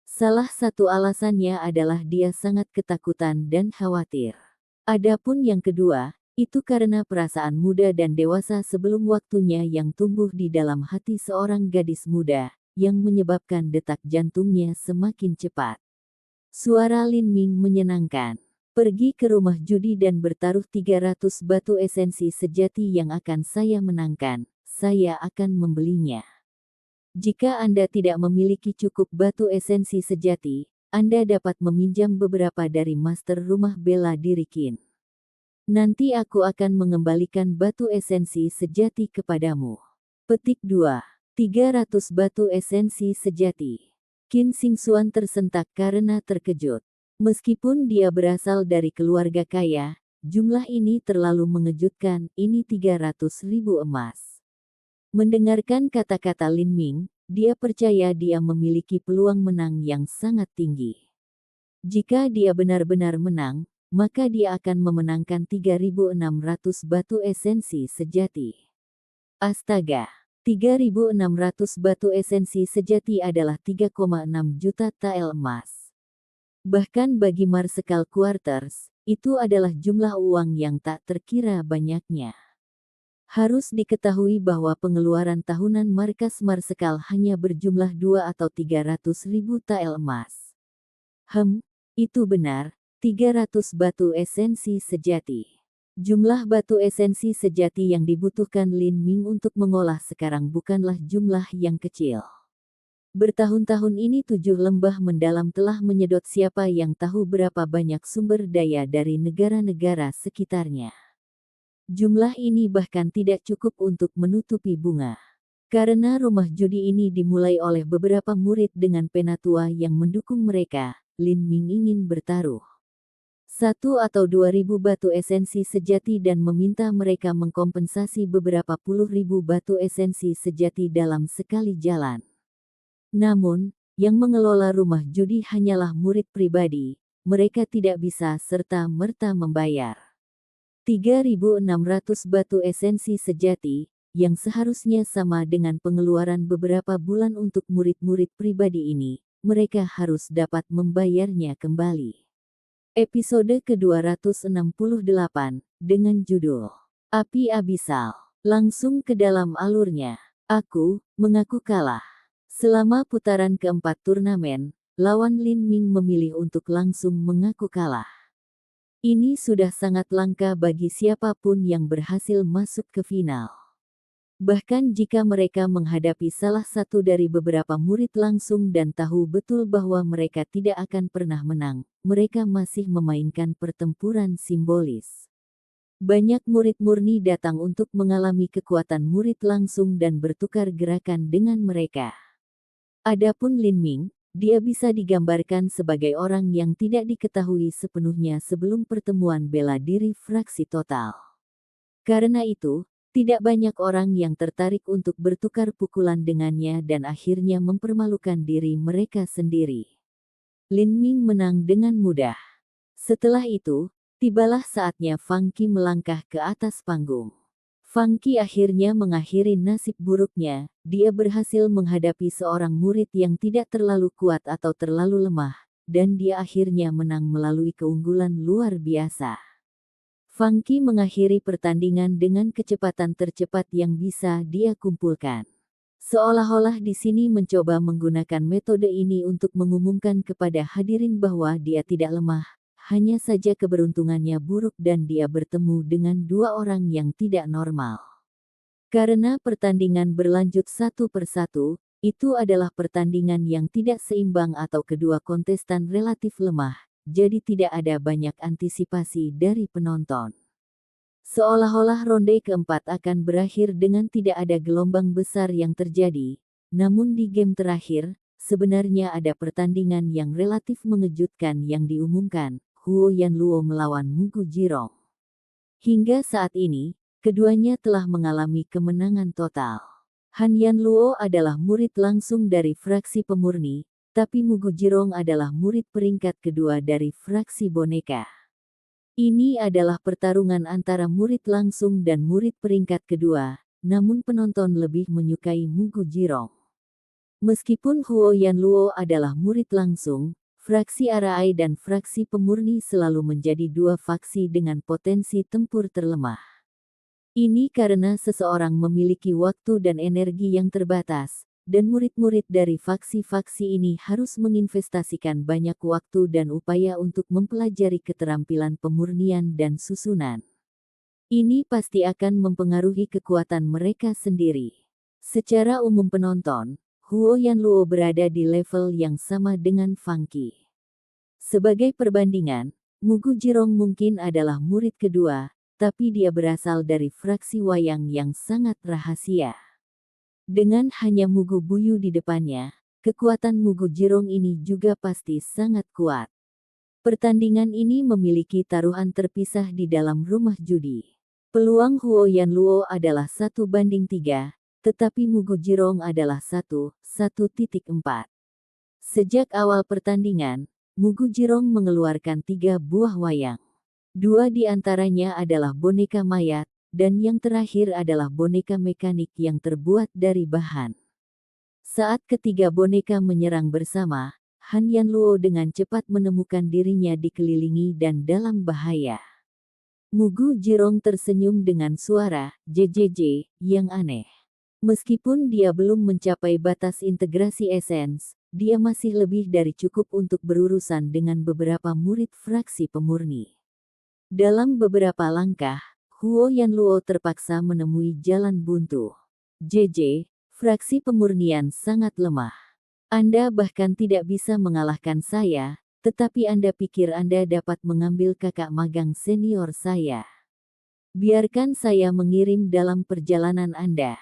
Salah satu alasannya adalah dia sangat ketakutan dan khawatir. Adapun yang kedua, itu karena perasaan muda dan dewasa sebelum waktunya yang tumbuh di dalam hati seorang gadis muda, yang menyebabkan detak jantungnya semakin cepat. Suara Lin Ming menyenangkan. Pergi ke rumah judi dan bertaruh 300 batu esensi sejati yang akan saya menangkan, saya akan membelinya. Jika Anda tidak memiliki cukup batu esensi sejati, Anda dapat meminjam beberapa dari master rumah bela diri Qin. Nanti aku akan mengembalikan batu esensi sejati kepadamu. Petik 2. 300 batu esensi sejati. Qin Xingxuan tersentak karena terkejut. Meskipun dia berasal dari keluarga kaya, jumlah ini terlalu mengejutkan, ini 300.000 emas. Mendengarkan kata-kata Lin Ming, dia percaya dia memiliki peluang menang yang sangat tinggi. Jika dia benar-benar menang, maka dia akan memenangkan 3.600 batu esensi sejati. Astaga, 3.600 batu esensi sejati adalah 3,6 juta tael emas. Bahkan bagi Marsekal Quarters, itu adalah jumlah uang yang tak terkira banyaknya. Harus diketahui bahwa pengeluaran tahunan markas Marsekal hanya berjumlah 2 atau 300.000 tael emas. Itu benar. 300 batu esensi sejati. Jumlah batu esensi sejati yang dibutuhkan Lin Ming untuk mengolah sekarang bukanlah jumlah yang kecil. Bertahun-tahun ini 7 lembah mendalam telah menyedot siapa yang tahu berapa banyak sumber daya dari negara-negara sekitarnya. Jumlah ini bahkan tidak cukup untuk menutupi bunga. Karena rumah judi ini dimulai oleh beberapa murid dengan penatua yang mendukung mereka, Lin Ming ingin bertaruh 1 atau 2.000 batu esensi sejati dan meminta mereka mengkompensasi beberapa puluh ribu batu esensi sejati dalam sekali jalan. Namun, yang mengelola rumah judi hanyalah murid pribadi, mereka tidak bisa serta-merta membayar 3.600 batu esensi sejati, yang seharusnya sama dengan pengeluaran beberapa bulan untuk murid-murid pribadi ini, mereka harus dapat membayarnya kembali. Episode ke-268, dengan judul Api Abisal. Langsung ke dalam alurnya. Aku mengaku kalah. Selama putaran keempat turnamen, lawan Lin Ming memilih untuk langsung mengaku kalah. Ini sudah sangat langka bagi siapapun yang berhasil masuk ke final. Bahkan jika mereka menghadapi salah satu dari beberapa murid langsung dan tahu betul bahwa mereka tidak akan pernah menang, mereka masih memainkan pertempuran simbolis. Banyak murid murni datang untuk mengalami kekuatan murid langsung dan bertukar gerakan dengan mereka. Adapun Lin Ming, dia bisa digambarkan sebagai orang yang tidak diketahui sepenuhnya sebelum pertemuan bela diri fraksi total. Karena itu, tidak banyak orang yang tertarik untuk bertukar pukulan dengannya dan akhirnya mempermalukan diri mereka sendiri. Lin Ming menang dengan mudah. Setelah itu, tibalah saatnya Fang Qi melangkah ke atas panggung. Fang Qi akhirnya mengakhiri nasib buruknya, dia berhasil menghadapi seorang murid yang tidak terlalu kuat atau terlalu lemah, dan dia akhirnya menang melalui keunggulan luar biasa. Fang Qi mengakhiri pertandingan dengan kecepatan tercepat yang bisa dia kumpulkan. Seolah-olah di sini mencoba menggunakan metode ini untuk mengumumkan kepada hadirin bahwa dia tidak lemah, hanya saja keberuntungannya buruk dan dia bertemu dengan dua orang yang tidak normal. Karena pertandingan berlanjut satu persatu, itu adalah pertandingan yang tidak seimbang atau kedua kontestan relatif lemah. Jadi tidak ada banyak antisipasi dari penonton. Seolah-olah ronde keempat akan berakhir dengan tidak ada gelombang besar yang terjadi, namun di game terakhir, sebenarnya ada pertandingan yang relatif mengejutkan yang diumumkan, Huo Yanluo melawan Mugu Jirong. Hingga saat ini, keduanya telah mengalami kemenangan total. Han Yanluo adalah murid langsung dari fraksi pemurni, tapi Mugu Jirong adalah murid peringkat kedua dari fraksi boneka. Ini adalah pertarungan antara murid langsung dan murid peringkat kedua, namun penonton lebih menyukai Mugu Jirong. Meskipun Huo Yanluo adalah murid langsung, fraksi Arai dan fraksi pemurni selalu menjadi dua faksi dengan potensi tempur terlemah. Ini karena seseorang memiliki waktu dan energi yang terbatas, dan murid-murid dari faksi-faksi ini harus menginvestasikan banyak waktu dan upaya untuk mempelajari keterampilan pemurnian dan susunan. Ini pasti akan mempengaruhi kekuatan mereka sendiri. Secara umum penonton, Huo Yanluo berada di level yang sama dengan Fang Qi. Sebagai perbandingan, Mugu Jirong mungkin adalah murid kedua, tapi dia berasal dari fraksi wayang yang sangat rahasia. Dengan hanya Mugu Buyu di depannya, kekuatan Mugu Jirong ini juga pasti sangat kuat. Pertandingan ini memiliki taruhan terpisah di dalam rumah judi. Peluang Huo Yanluo adalah 1:3, tetapi Mugu Jirong adalah 1,4. Sejak awal pertandingan, Mugu Jirong mengeluarkan 3 buah wayang. 2 di antaranya adalah boneka mayat, dan yang terakhir adalah boneka mekanik yang terbuat dari bahan. Saat ketiga boneka menyerang bersama, Han Yanluo dengan cepat menemukan dirinya dikelilingi dan dalam bahaya. Mugu Jirong tersenyum dengan suara "JJJ" yang aneh. Meskipun dia belum mencapai batas integrasi esens, dia masih lebih dari cukup untuk berurusan dengan beberapa murid fraksi pemurni. Dalam beberapa langkah, Huo Yanluo terpaksa menemui jalan buntu. JJ, fraksi pemurnian sangat lemah. Anda bahkan tidak bisa mengalahkan saya. Tetapi Anda pikir Anda dapat mengambil kakak magang senior saya. Biarkan saya mengirim dalam perjalanan Anda.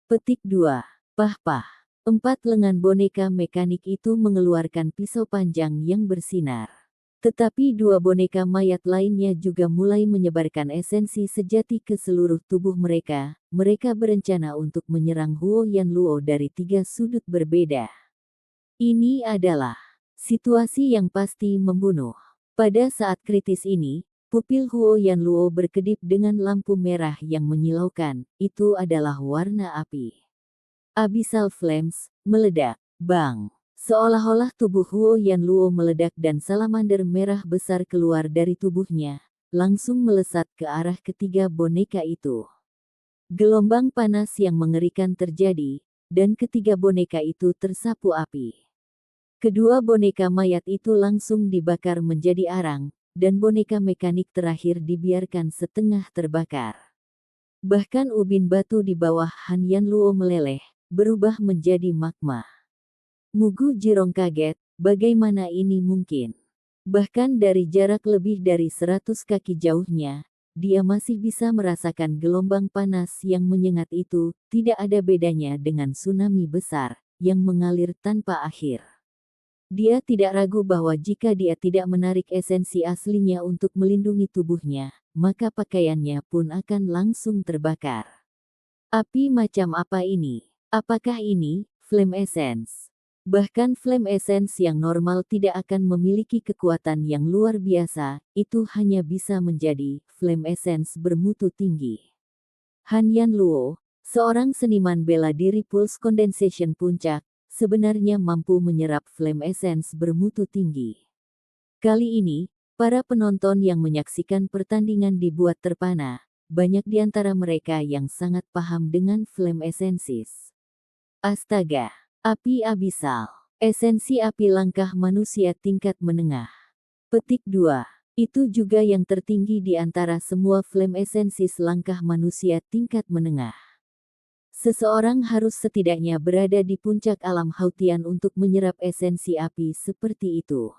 Petik 2. Pah-pah. 4 lengan boneka mekanik itu mengeluarkan pisau panjang yang bersinar. Tetapi 2 boneka mayat lainnya juga mulai menyebarkan esensi sejati ke seluruh tubuh mereka. Mereka berencana untuk menyerang Huo Yanluo dari 3 sudut berbeda. Ini adalah situasi yang pasti membunuh. Pada saat kritis ini, pupil Huo Yanluo berkedip dengan lampu merah yang menyilaukan. Itu adalah warna api. Abyssal Flames meledak. Bang! Seolah-olah tubuh Huo Yanluo meledak dan salamander merah besar keluar dari tubuhnya, langsung melesat ke arah ketiga boneka itu. Gelombang panas yang mengerikan terjadi, dan ketiga boneka itu tersapu api. Kedua boneka mayat itu langsung dibakar menjadi arang, dan boneka mekanik terakhir dibiarkan setengah terbakar. Bahkan ubin batu di bawah Han Yanluo meleleh, berubah menjadi magma. Mugu Jirong kaget, bagaimana ini mungkin? Bahkan dari jarak lebih dari 100 kaki jauhnya, dia masih bisa merasakan gelombang panas yang menyengat itu. Tidak ada bedanya dengan tsunami besar, yang mengalir tanpa akhir. Dia tidak ragu bahwa jika dia tidak menarik esensi aslinya untuk melindungi tubuhnya, maka pakaiannya pun akan langsung terbakar. Api macam apa ini? Apakah ini Flame Essence? Bahkan Flame Essence yang normal tidak akan memiliki kekuatan yang luar biasa, itu hanya bisa menjadi Flame Essence bermutu tinggi. Han Yanluo, seorang seniman bela diri Pulse Condensation Puncak, sebenarnya mampu menyerap Flame Essence bermutu tinggi. Kali ini, para penonton yang menyaksikan pertandingan dibuat terpana, banyak di antara mereka yang sangat paham dengan Flame Essences. Astaga! Api Abyssal. Esensi api langkah manusia tingkat menengah. Petik 2. Itu juga yang tertinggi di antara semua Flame Essences langkah manusia tingkat menengah. Seseorang harus setidaknya berada di puncak alam hautian untuk menyerap esensi api seperti itu.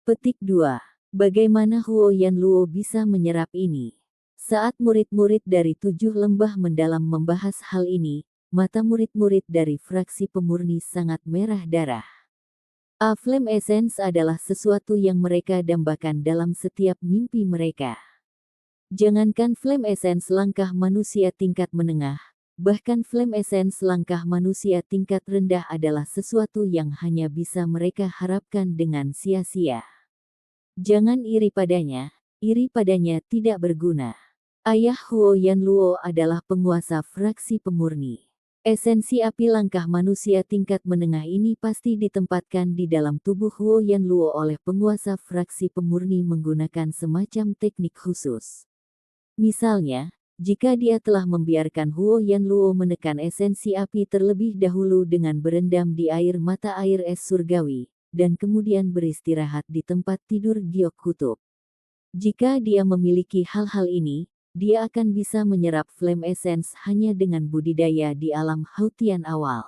Petik 2. Bagaimana Huo Yanluo bisa menyerap ini? Saat murid-murid dari 7 lembah mendalam membahas hal ini, mata murid-murid dari fraksi pemurni sangat merah darah. A Flame Essence adalah sesuatu yang mereka dambakan dalam setiap mimpi mereka. Jangankan Flame Essence langkah manusia tingkat menengah, bahkan Flame Essence langkah manusia tingkat rendah adalah sesuatu yang hanya bisa mereka harapkan dengan sia-sia. Jangan iri padanya tidak berguna. Ayah Huo Yanluo adalah penguasa fraksi pemurni. Esensi api langkah manusia tingkat menengah ini pasti ditempatkan di dalam tubuh Huo Yanluo oleh penguasa fraksi pemurni menggunakan semacam teknik khusus. Misalnya, jika dia telah membiarkan Huo Yanluo menekan esensi api terlebih dahulu dengan berendam di air mata air es surgawi, dan kemudian beristirahat di tempat tidur giok kutub. Jika dia memiliki hal-hal ini, dia akan bisa menyerap Flame Essence hanya dengan budidaya di alam hautian awal.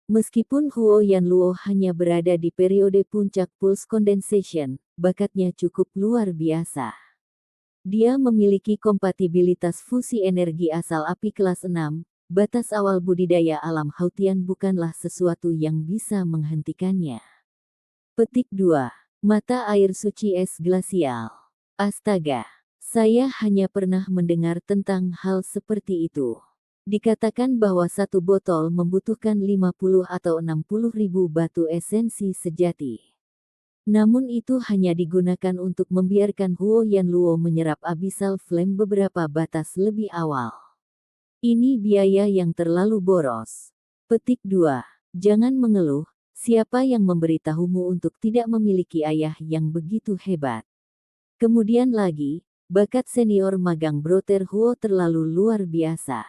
Meskipun Huo Yanluo hanya berada di periode puncak pulse condensation, bakatnya cukup luar biasa. Dia memiliki kompatibilitas fusi energi asal api kelas 6, batas awal budidaya alam Hautian bukanlah sesuatu yang bisa menghentikannya. Petik 2. Mata air suci es glasial. Astaga, saya hanya pernah mendengar tentang hal seperti itu. Dikatakan bahwa satu botol membutuhkan 50 atau 60 ribu batu esensi sejati. Namun itu hanya digunakan untuk membiarkan Huo Yanluo menyerap abyssal flame beberapa batas lebih awal. Ini biaya yang terlalu boros. Petik 2. Jangan mengeluh, siapa yang memberitahumu untuk tidak memiliki ayah yang begitu hebat? Kemudian lagi, bakat senior magang Brother Huo terlalu luar biasa.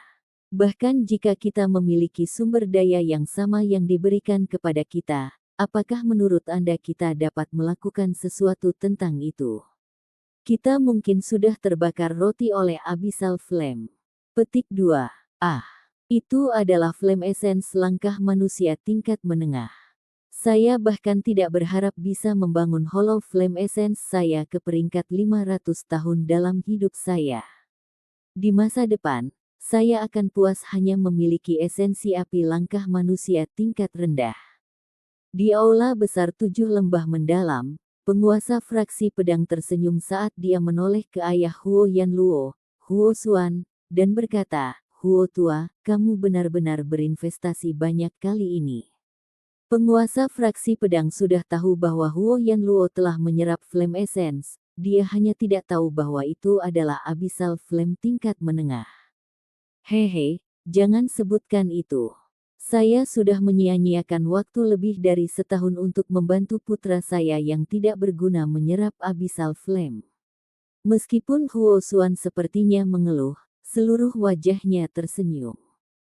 Bahkan jika kita memiliki sumber daya yang sama yang diberikan kepada kita, apakah menurut Anda kita dapat melakukan sesuatu tentang itu? Kita mungkin sudah terbakar roti oleh abyssal flame. Petik 2. Itu adalah flame essence langkah manusia tingkat menengah. Saya bahkan tidak berharap bisa membangun hollow flame essence saya ke peringkat 500 tahun dalam hidup saya. Di masa depan, saya akan puas hanya memiliki esensi api langkah manusia tingkat rendah. Di aula besar 7 lembah mendalam, penguasa fraksi pedang tersenyum saat dia menoleh ke ayah Huo Yanluo, Huo Xuan, dan berkata, Huo tua, kamu benar-benar berinvestasi banyak kali ini. Penguasa fraksi pedang sudah tahu bahwa Huo Yanluo telah menyerap flame essence, dia hanya tidak tahu bahwa itu adalah abyssal flame tingkat menengah. Hehe, jangan sebutkan itu. Saya sudah menyia-nyiakan waktu lebih dari setahun untuk membantu putra saya yang tidak berguna menyerap abyssal flame. Meskipun Huo Xuan sepertinya mengeluh, seluruh wajahnya tersenyum.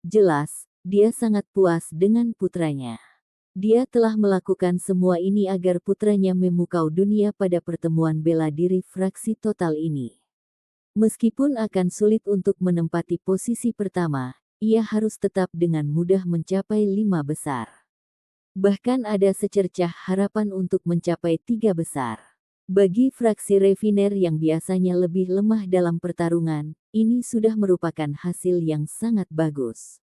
Jelas, dia sangat puas dengan putranya. Dia telah melakukan semua ini agar putranya memukau dunia pada pertemuan bela diri fraksi total ini. Meskipun akan sulit untuk menempati posisi pertama, ia harus tetap dengan mudah mencapai 5 besar. Bahkan ada secercah harapan untuk mencapai 3 besar. Bagi fraksi refiner yang biasanya lebih lemah dalam pertarungan, ini sudah merupakan hasil yang sangat bagus.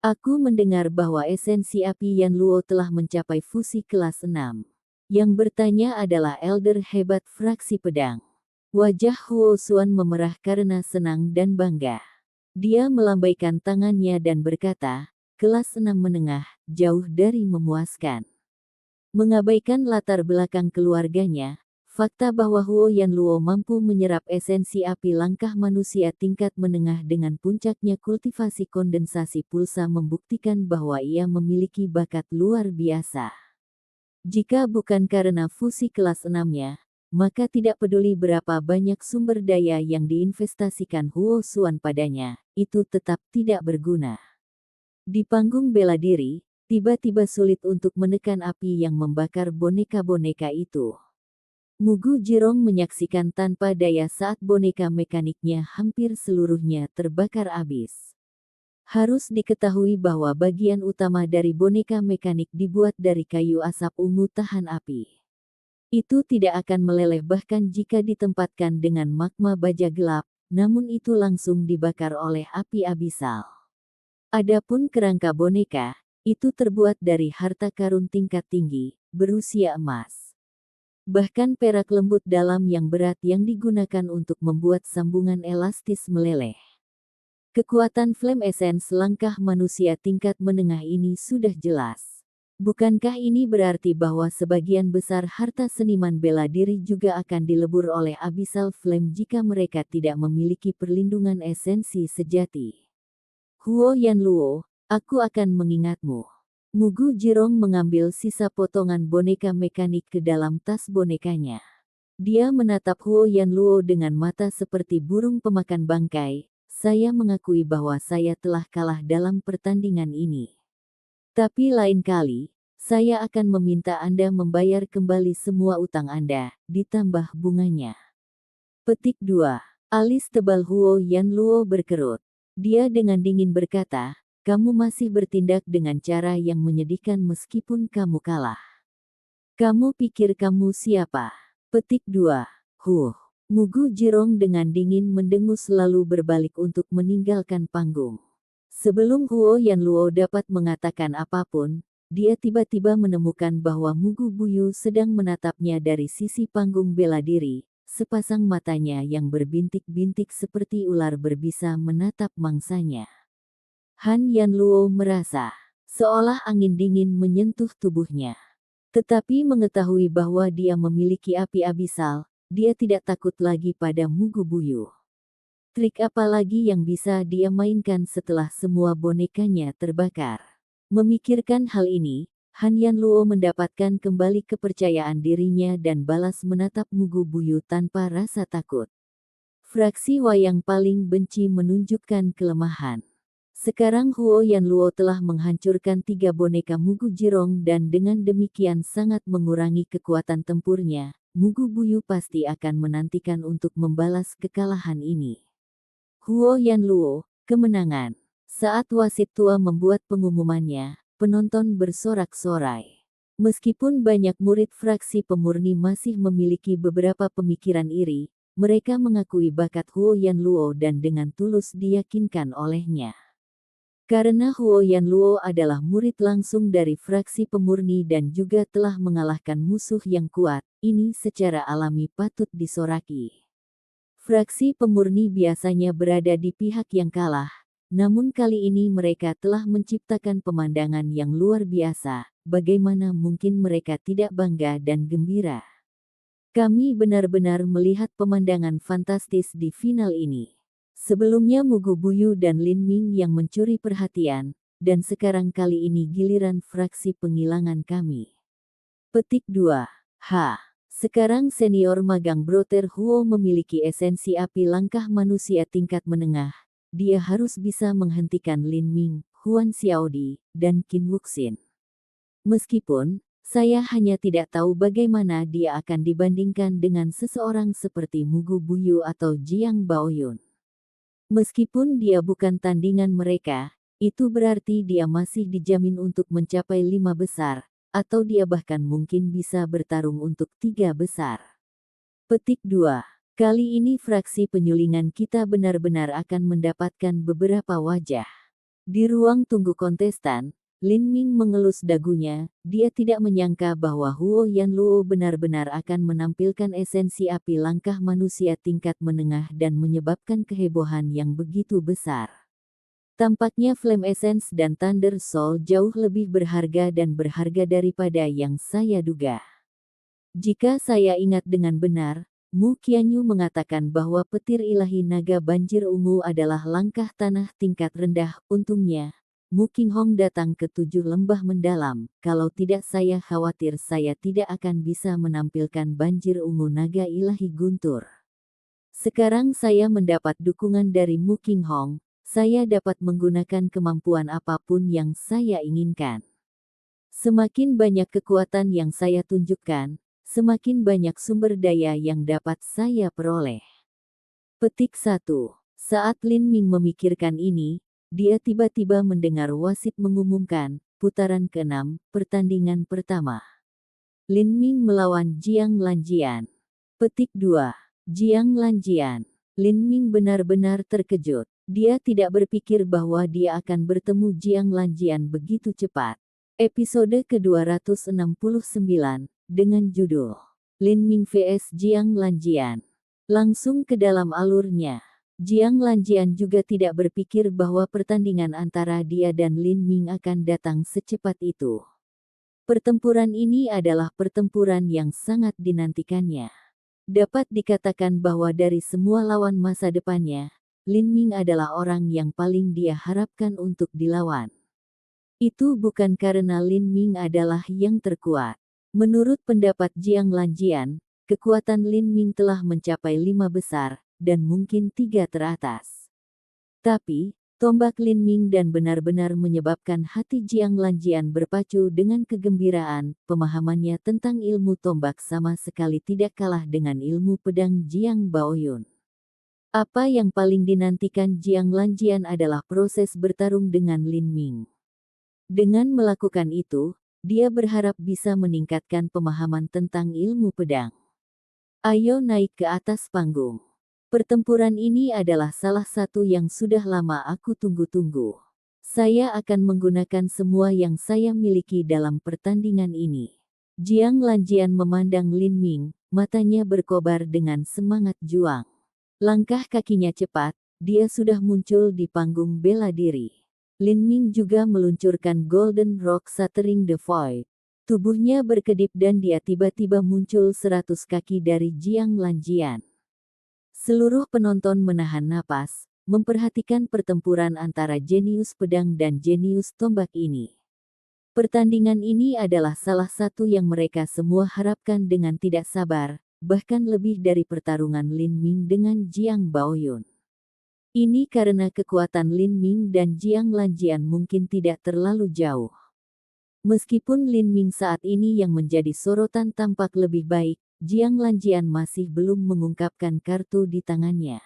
Aku mendengar bahwa esensi api Yanluo telah mencapai fusi kelas 6. Yang bertanya adalah elder hebat fraksi pedang. Wajah Huo Xuan memerah karena senang dan bangga. Dia melambaikan tangannya dan berkata, kelas 6 menengah, jauh dari memuaskan. Mengabaikan latar belakang keluarganya, fakta bahwa Huo Yanluo mampu menyerap esensi api langkah manusia tingkat menengah dengan puncaknya kultivasi kondensasi pulsa membuktikan bahwa ia memiliki bakat luar biasa. Jika bukan karena fusi kelas 6-nya, maka tidak peduli berapa banyak sumber daya yang diinvestasikan Huo Xuan padanya, itu tetap tidak berguna. Di panggung bela diri, tiba-tiba sulit untuk menekan api yang membakar boneka-boneka itu. Mugu Jirong menyaksikan tanpa daya saat boneka mekaniknya hampir seluruhnya terbakar habis. Harus diketahui bahwa bagian utama dari boneka mekanik dibuat dari kayu asap ungu tahan api. Itu tidak akan meleleh bahkan jika ditempatkan dengan magma baja gelap, namun itu langsung dibakar oleh api abyssal. Adapun kerangka boneka, itu terbuat dari harta karun tingkat tinggi, berusia emas. Bahkan perak lembut dalam yang berat yang digunakan untuk membuat sambungan elastis meleleh. Kekuatan flame essence langkah manusia tingkat menengah ini sudah jelas. Bukankah ini berarti bahwa sebagian besar harta seniman bela diri juga akan dilebur oleh abyssal flame jika mereka tidak memiliki perlindungan esensi sejati? Huo Yanluo, aku akan mengingatmu. Mugu Jirong mengambil sisa potongan boneka mekanik ke dalam tas bonekanya. Dia menatap Huo Yanluo dengan mata seperti burung pemakan bangkai. Saya mengakui bahwa saya telah kalah dalam pertandingan ini. Tapi lain kali, saya akan meminta Anda membayar kembali semua utang Anda, ditambah bunganya. Petik 2. Alis tebal Huo Yanluo berkerut. Dia dengan dingin berkata, kamu masih bertindak dengan cara yang menyedihkan meskipun kamu kalah. Kamu pikir kamu siapa? Petik 2. Mugu Jirong dengan dingin mendengus lalu berbalik untuk meninggalkan panggung. Sebelum Huo Yanluo dapat mengatakan apapun, dia tiba-tiba menemukan bahwa Mugu Buyu sedang menatapnya dari sisi panggung bela diri. Sepasang matanya yang berbintik-bintik seperti ular berbisa menatap mangsanya. Han Yanluo merasa seolah angin dingin menyentuh tubuhnya. Tetapi mengetahui bahwa dia memiliki api abisal, dia tidak takut lagi pada Mugu Buyu. Trik apa lagi yang bisa dia mainkan setelah semua bonekanya terbakar? Memikirkan hal ini, Han Yanluo mendapatkan kembali kepercayaan dirinya dan balas menatap Mugu Buyu tanpa rasa takut. Fraksi Wayang paling benci menunjukkan kelemahan. Sekarang Huo Yanluo telah menghancurkan 3 boneka Mugu Jirong dan dengan demikian sangat mengurangi kekuatan tempurnya. Mugu Buyu pasti akan menantikan untuk membalas kekalahan ini. Huo Yanluo, kemenangan. Saat wasit tua membuat pengumumannya, penonton bersorak-sorai. Meskipun banyak murid fraksi pemurni masih memiliki beberapa pemikiran iri, mereka mengakui bakat Huo Yanluo dan dengan tulus diyakinkan olehnya. Karena Huo Yanluo adalah murid langsung dari fraksi pemurni dan juga telah mengalahkan musuh yang kuat, ini secara alami patut disoraki. Fraksi pemurni biasanya berada di pihak yang kalah, namun kali ini mereka telah menciptakan pemandangan yang luar biasa. Bagaimana mungkin mereka tidak bangga dan gembira? Kami benar-benar melihat pemandangan fantastis di final ini. Sebelumnya Mugu Buyu dan Lin Ming yang mencuri perhatian, dan sekarang kali ini giliran fraksi penghilangan kami. Petik 2. Sekarang senior magang Brother Huo memiliki esensi api langkah manusia tingkat menengah. Dia harus bisa menghentikan Lin Ming, Huan Xiaodi, dan Qin Wuxin. Meskipun, saya hanya tidak tahu bagaimana dia akan dibandingkan dengan seseorang seperti Mugu Buyu atau Jiang Baoyun. Meskipun dia bukan tandingan mereka, itu berarti dia masih dijamin untuk mencapai 5 besar. Atau dia bahkan mungkin bisa bertarung untuk 3 besar. Petik 2. Kali ini fraksi penyulingan kita benar-benar akan mendapatkan beberapa wajah. Di ruang tunggu kontestan, Lin Ming mengelus dagunya, dia tidak menyangka bahwa Huo Yanluo benar-benar akan menampilkan esensi api langkah manusia tingkat menengah dan menyebabkan kehebohan yang begitu besar. Tampaknya Flame Essence dan Thunder Soul jauh lebih berharga dan berharga daripada yang saya duga. Jika saya ingat dengan benar, Mu Qianyu mengatakan bahwa petir ilahi naga banjir ungu adalah langkah tanah tingkat rendah. Untungnya, Mu Qinghong datang ke 7 lembah mendalam. Kalau tidak saya khawatir saya tidak akan bisa menampilkan banjir ungu naga ilahi guntur. Sekarang saya mendapat dukungan dari Mu Qinghong. Saya dapat menggunakan kemampuan apapun yang saya inginkan. Semakin banyak kekuatan yang saya tunjukkan, semakin banyak sumber daya yang dapat saya peroleh. Petik 1. Saat Lin Ming memikirkan ini, dia tiba-tiba mendengar wasit mengumumkan, putaran ke-6, pertandingan pertama. Lin Ming melawan Jiang Lanjian. Petik 2. Jiang Lanjian. Lin Ming benar-benar terkejut. Dia tidak berpikir bahwa dia akan bertemu Jiang Lanjian begitu cepat. Episode ke-269, dengan judul Lin Ming vs Jiang Lanjian. Langsung ke dalam alurnya. Jiang Lanjian juga tidak berpikir bahwa pertandingan antara dia dan Lin Ming akan datang secepat itu. Pertempuran ini adalah pertempuran yang sangat dinantikannya. Dapat dikatakan bahwa dari semua lawan masa depannya, Lin Ming adalah orang yang paling dia harapkan untuk dilawan. Itu bukan karena Lin Ming adalah yang terkuat. Menurut pendapat Jiang Lanjian, kekuatan Lin Ming telah mencapai 5 besar, dan mungkin 3 teratas. Tapi, tombak Lin Ming dan benar-benar menyebabkan hati Jiang Lanjian berpacu dengan kegembiraan. Pemahamannya tentang ilmu tombak sama sekali tidak kalah dengan ilmu pedang Jiang Baoyun. Apa yang paling dinantikan Jiang Lanjian adalah proses bertarung dengan Lin Ming. Dengan melakukan itu, dia berharap bisa meningkatkan pemahaman tentang ilmu pedang. Ayo naik ke atas panggung. Pertempuran ini adalah salah satu yang sudah lama aku tunggu-tunggu. Saya akan menggunakan semua yang saya miliki dalam pertandingan ini. Jiang Lanjian memandang Lin Ming, matanya berkobar dengan semangat juang. Langkah kakinya cepat, dia sudah muncul di panggung bela diri. Lin Ming juga meluncurkan Golden Rock Shattering the Void. Tubuhnya berkedip dan dia tiba-tiba muncul 100 kaki dari Jiang Lanjian. Seluruh penonton menahan napas, memperhatikan pertempuran antara jenius pedang dan jenius tombak ini. Pertandingan ini adalah salah satu yang mereka semua harapkan dengan tidak sabar, bahkan lebih dari pertarungan Lin Ming dengan Jiang Baoyun. Ini karena kekuatan Lin Ming dan Jiang Lanjian mungkin tidak terlalu jauh. Meskipun Lin Ming saat ini yang menjadi sorotan tampak lebih baik, Jiang Lanjian masih belum mengungkapkan kartu di tangannya.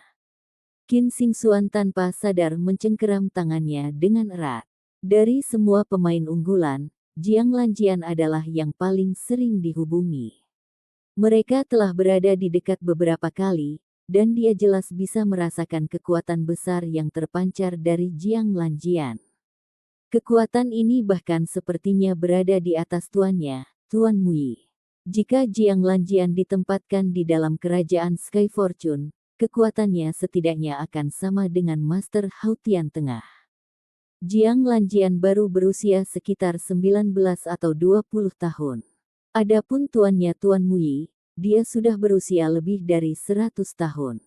Qin Xingxuan tanpa sadar mencengkeram tangannya dengan erat. Dari semua pemain unggulan, Jiang Lanjian adalah yang paling sering dihubungi. Mereka telah berada di dekat beberapa kali, dan dia jelas bisa merasakan kekuatan besar yang terpancar dari Jiang Lanjian. Kekuatan ini bahkan sepertinya berada di atas tuannya, Tuan Mui. Jika Jiang Lanjian ditempatkan di dalam kerajaan Sky Fortune, kekuatannya setidaknya akan sama dengan Master Hautian Tengah. Jiang Lanjian baru berusia sekitar 19 atau 20 tahun. Adapun tuannya Tuan Mui, dia sudah berusia lebih dari 100 tahun.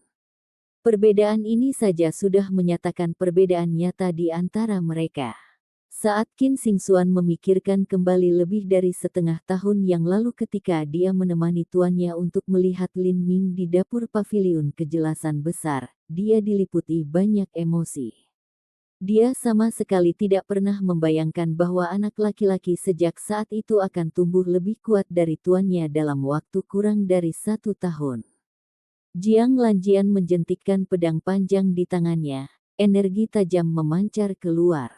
Perbedaan ini saja sudah menyatakan perbedaan nyata di antara mereka. Saat Qin Xingxuan memikirkan kembali lebih dari setengah tahun yang lalu ketika dia menemani tuannya untuk melihat Lin Ming di dapur paviliun kejelasan besar, dia diliputi banyak emosi. Dia sama sekali tidak pernah membayangkan bahwa anak laki-laki sejak saat itu akan tumbuh lebih kuat dari tuannya dalam waktu kurang dari 1 tahun. Jiang Lanjian menjentikkan pedang panjang di tangannya, energi tajam memancar keluar.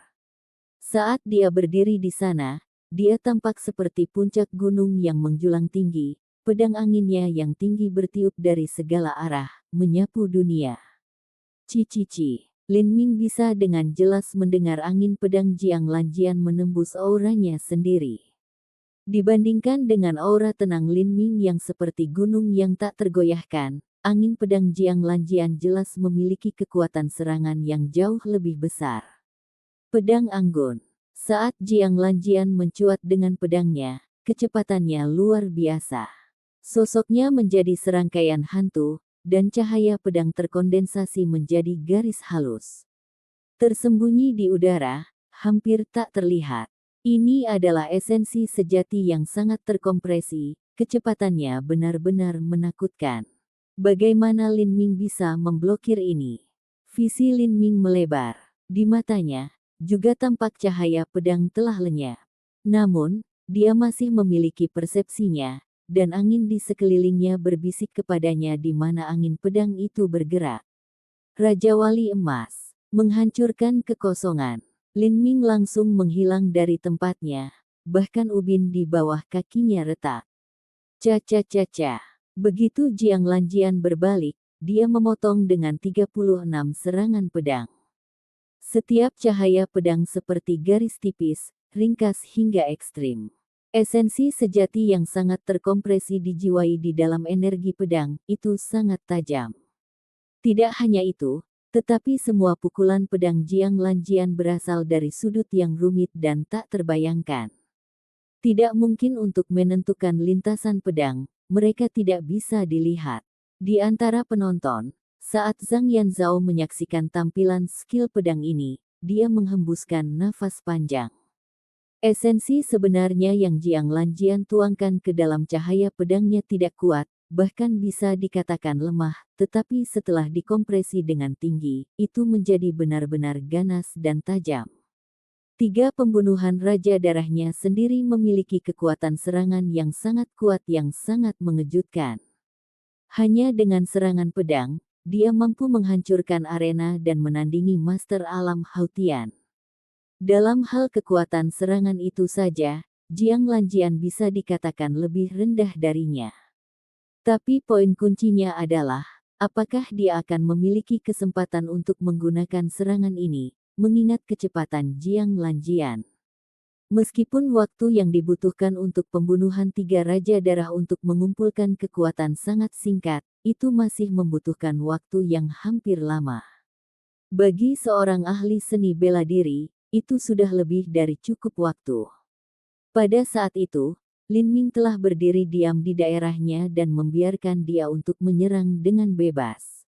Saat dia berdiri di sana, dia tampak seperti puncak gunung yang menjulang tinggi, pedang anginnya yang tinggi bertiup dari segala arah, menyapu dunia. Cici. Lin Ming bisa dengan jelas mendengar angin pedang Jiang Lanjian menembus auranya sendiri. Dibandingkan dengan aura tenang Lin Ming yang seperti gunung yang tak tergoyahkan, angin pedang Jiang Lanjian jelas memiliki kekuatan serangan yang jauh lebih besar. Pedang anggun. Saat Jiang Lanjian mencuat dengan pedangnya, kecepatannya luar biasa. Sosoknya menjadi serangkaian hantu, dan cahaya pedang terkondensasi menjadi garis halus. Tersembunyi di udara, hampir tak terlihat. Ini adalah esensi sejati yang sangat terkompresi, kecepatannya benar-benar menakutkan. Bagaimana Lin Ming bisa memblokir ini? Visi Lin Ming melebar. Di matanya, juga tampak cahaya pedang telah lenyap. Namun, dia masih memiliki persepsinya, dan angin di sekelilingnya berbisik kepadanya di mana angin pedang itu bergerak. Raja Wali Emas, menghancurkan kekosongan. Lin Ming langsung menghilang dari tempatnya, bahkan ubin di bawah kakinya retak. Ca-ca-ca-ca. Begitu Jiang Lanjian berbalik, dia memotong dengan 36 serangan pedang. Setiap cahaya pedang seperti garis tipis, ringkas hingga ekstrim. Esensi sejati yang sangat terkompresi dijiwai di dalam energi pedang, itu sangat tajam. Tidak hanya itu, tetapi semua pukulan pedang Jiang Lanjian berasal dari sudut yang rumit dan tak terbayangkan. Tidak mungkin untuk menentukan lintasan pedang, mereka tidak bisa dilihat. Di antara penonton, saat Zhang Yanzhao menyaksikan tampilan skill pedang ini, dia menghembuskan nafas panjang. Esensi sebenarnya yang Jiang Lanjian tuangkan ke dalam cahaya pedangnya tidak kuat, bahkan bisa dikatakan lemah, tetapi setelah dikompresi dengan tinggi, itu menjadi benar-benar ganas dan tajam. 3 pembunuhan Raja Darahnya sendiri memiliki kekuatan serangan yang sangat kuat yang sangat mengejutkan. Hanya dengan serangan pedang, dia mampu menghancurkan arena dan menandingi Master Alam Hautian. Dalam hal kekuatan serangan itu saja, Jiang Lanjian bisa dikatakan lebih rendah darinya. Tapi poin kuncinya adalah, apakah dia akan memiliki kesempatan untuk menggunakan serangan ini, mengingat kecepatan Jiang Lanjian. Meskipun waktu yang dibutuhkan untuk pembunuhan 3 Raja Darah untuk mengumpulkan kekuatan sangat singkat, itu masih membutuhkan waktu yang hampir lama. Bagi seorang ahli seni bela diri, itu sudah lebih dari cukup waktu. Pada saat itu, Lin Ming telah berdiri diam di daerahnya dan membiarkan dia untuk menyerang dengan bebas.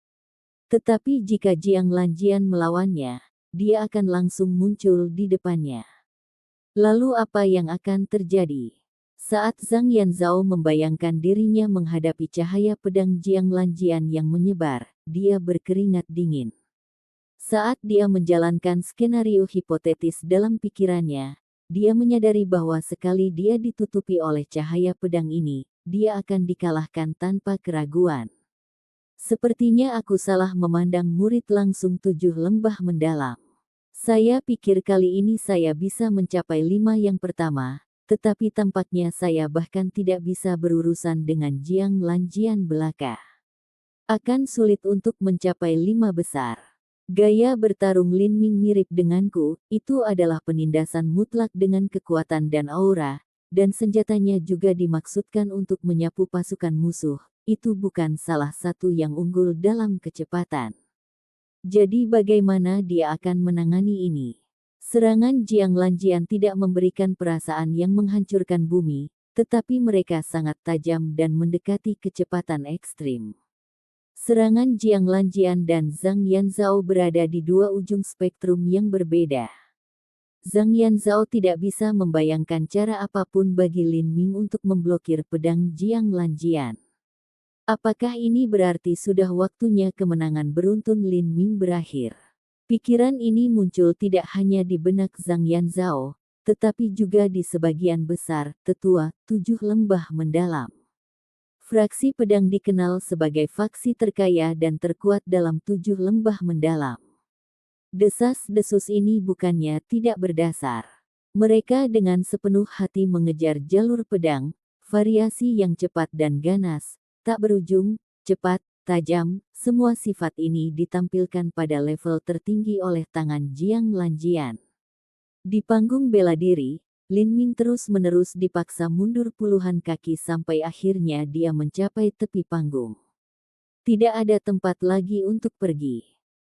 Tetapi jika Jiang Lanjian melawannya, dia akan langsung muncul di depannya. Lalu apa yang akan terjadi? Saat Zhang Yanzhao membayangkan dirinya menghadapi cahaya pedang Jiang Lanjian yang menyebar, dia berkeringat dingin. Saat dia menjalankan skenario hipotetis dalam pikirannya, dia menyadari bahwa sekali dia ditutupi oleh cahaya pedang ini, dia akan dikalahkan tanpa keraguan. Sepertinya aku salah memandang murid langsung 7 lembah mendalam. Saya pikir kali ini saya bisa mencapai 5 yang pertama, tetapi tampaknya saya bahkan tidak bisa berurusan dengan Jiang Lanjian belaka. Akan sulit untuk mencapai 5 besar. Gaya bertarung Lin Ming mirip denganku, itu adalah penindasan mutlak dengan kekuatan dan aura, dan senjatanya juga dimaksudkan untuk menyapu pasukan musuh, itu bukan salah satu yang unggul dalam kecepatan. Jadi bagaimana dia akan menangani ini? Serangan Jiang Lanjian tidak memberikan perasaan yang menghancurkan bumi, tetapi mereka sangat tajam dan mendekati kecepatan ekstrim. Serangan Jiang Lanjian dan Zhang Yanzhao berada di 2 ujung spektrum yang berbeda. Zhang Yanzhao tidak bisa membayangkan cara apapun bagi Lin Ming untuk memblokir pedang Jiang Lanjian. Apakah ini berarti sudah waktunya kemenangan beruntun Lin Ming berakhir? Pikiran ini muncul tidak hanya di benak Zhang Yanzhao, tetapi juga di sebagian besar tetua 7 lembah mendalam. Fraksi pedang dikenal sebagai faksi terkaya dan terkuat dalam 7 lembah mendalam. Desas-desus ini bukannya tidak berdasar. Mereka dengan sepenuh hati mengejar jalur pedang, variasi yang cepat dan ganas, tak berujung, cepat, tajam, semua sifat ini ditampilkan pada level tertinggi oleh tangan Jiang Lanjian. Di panggung bela diri, Lin Ming terus-menerus dipaksa mundur puluhan kaki sampai akhirnya dia mencapai tepi panggung. Tidak ada tempat lagi untuk pergi.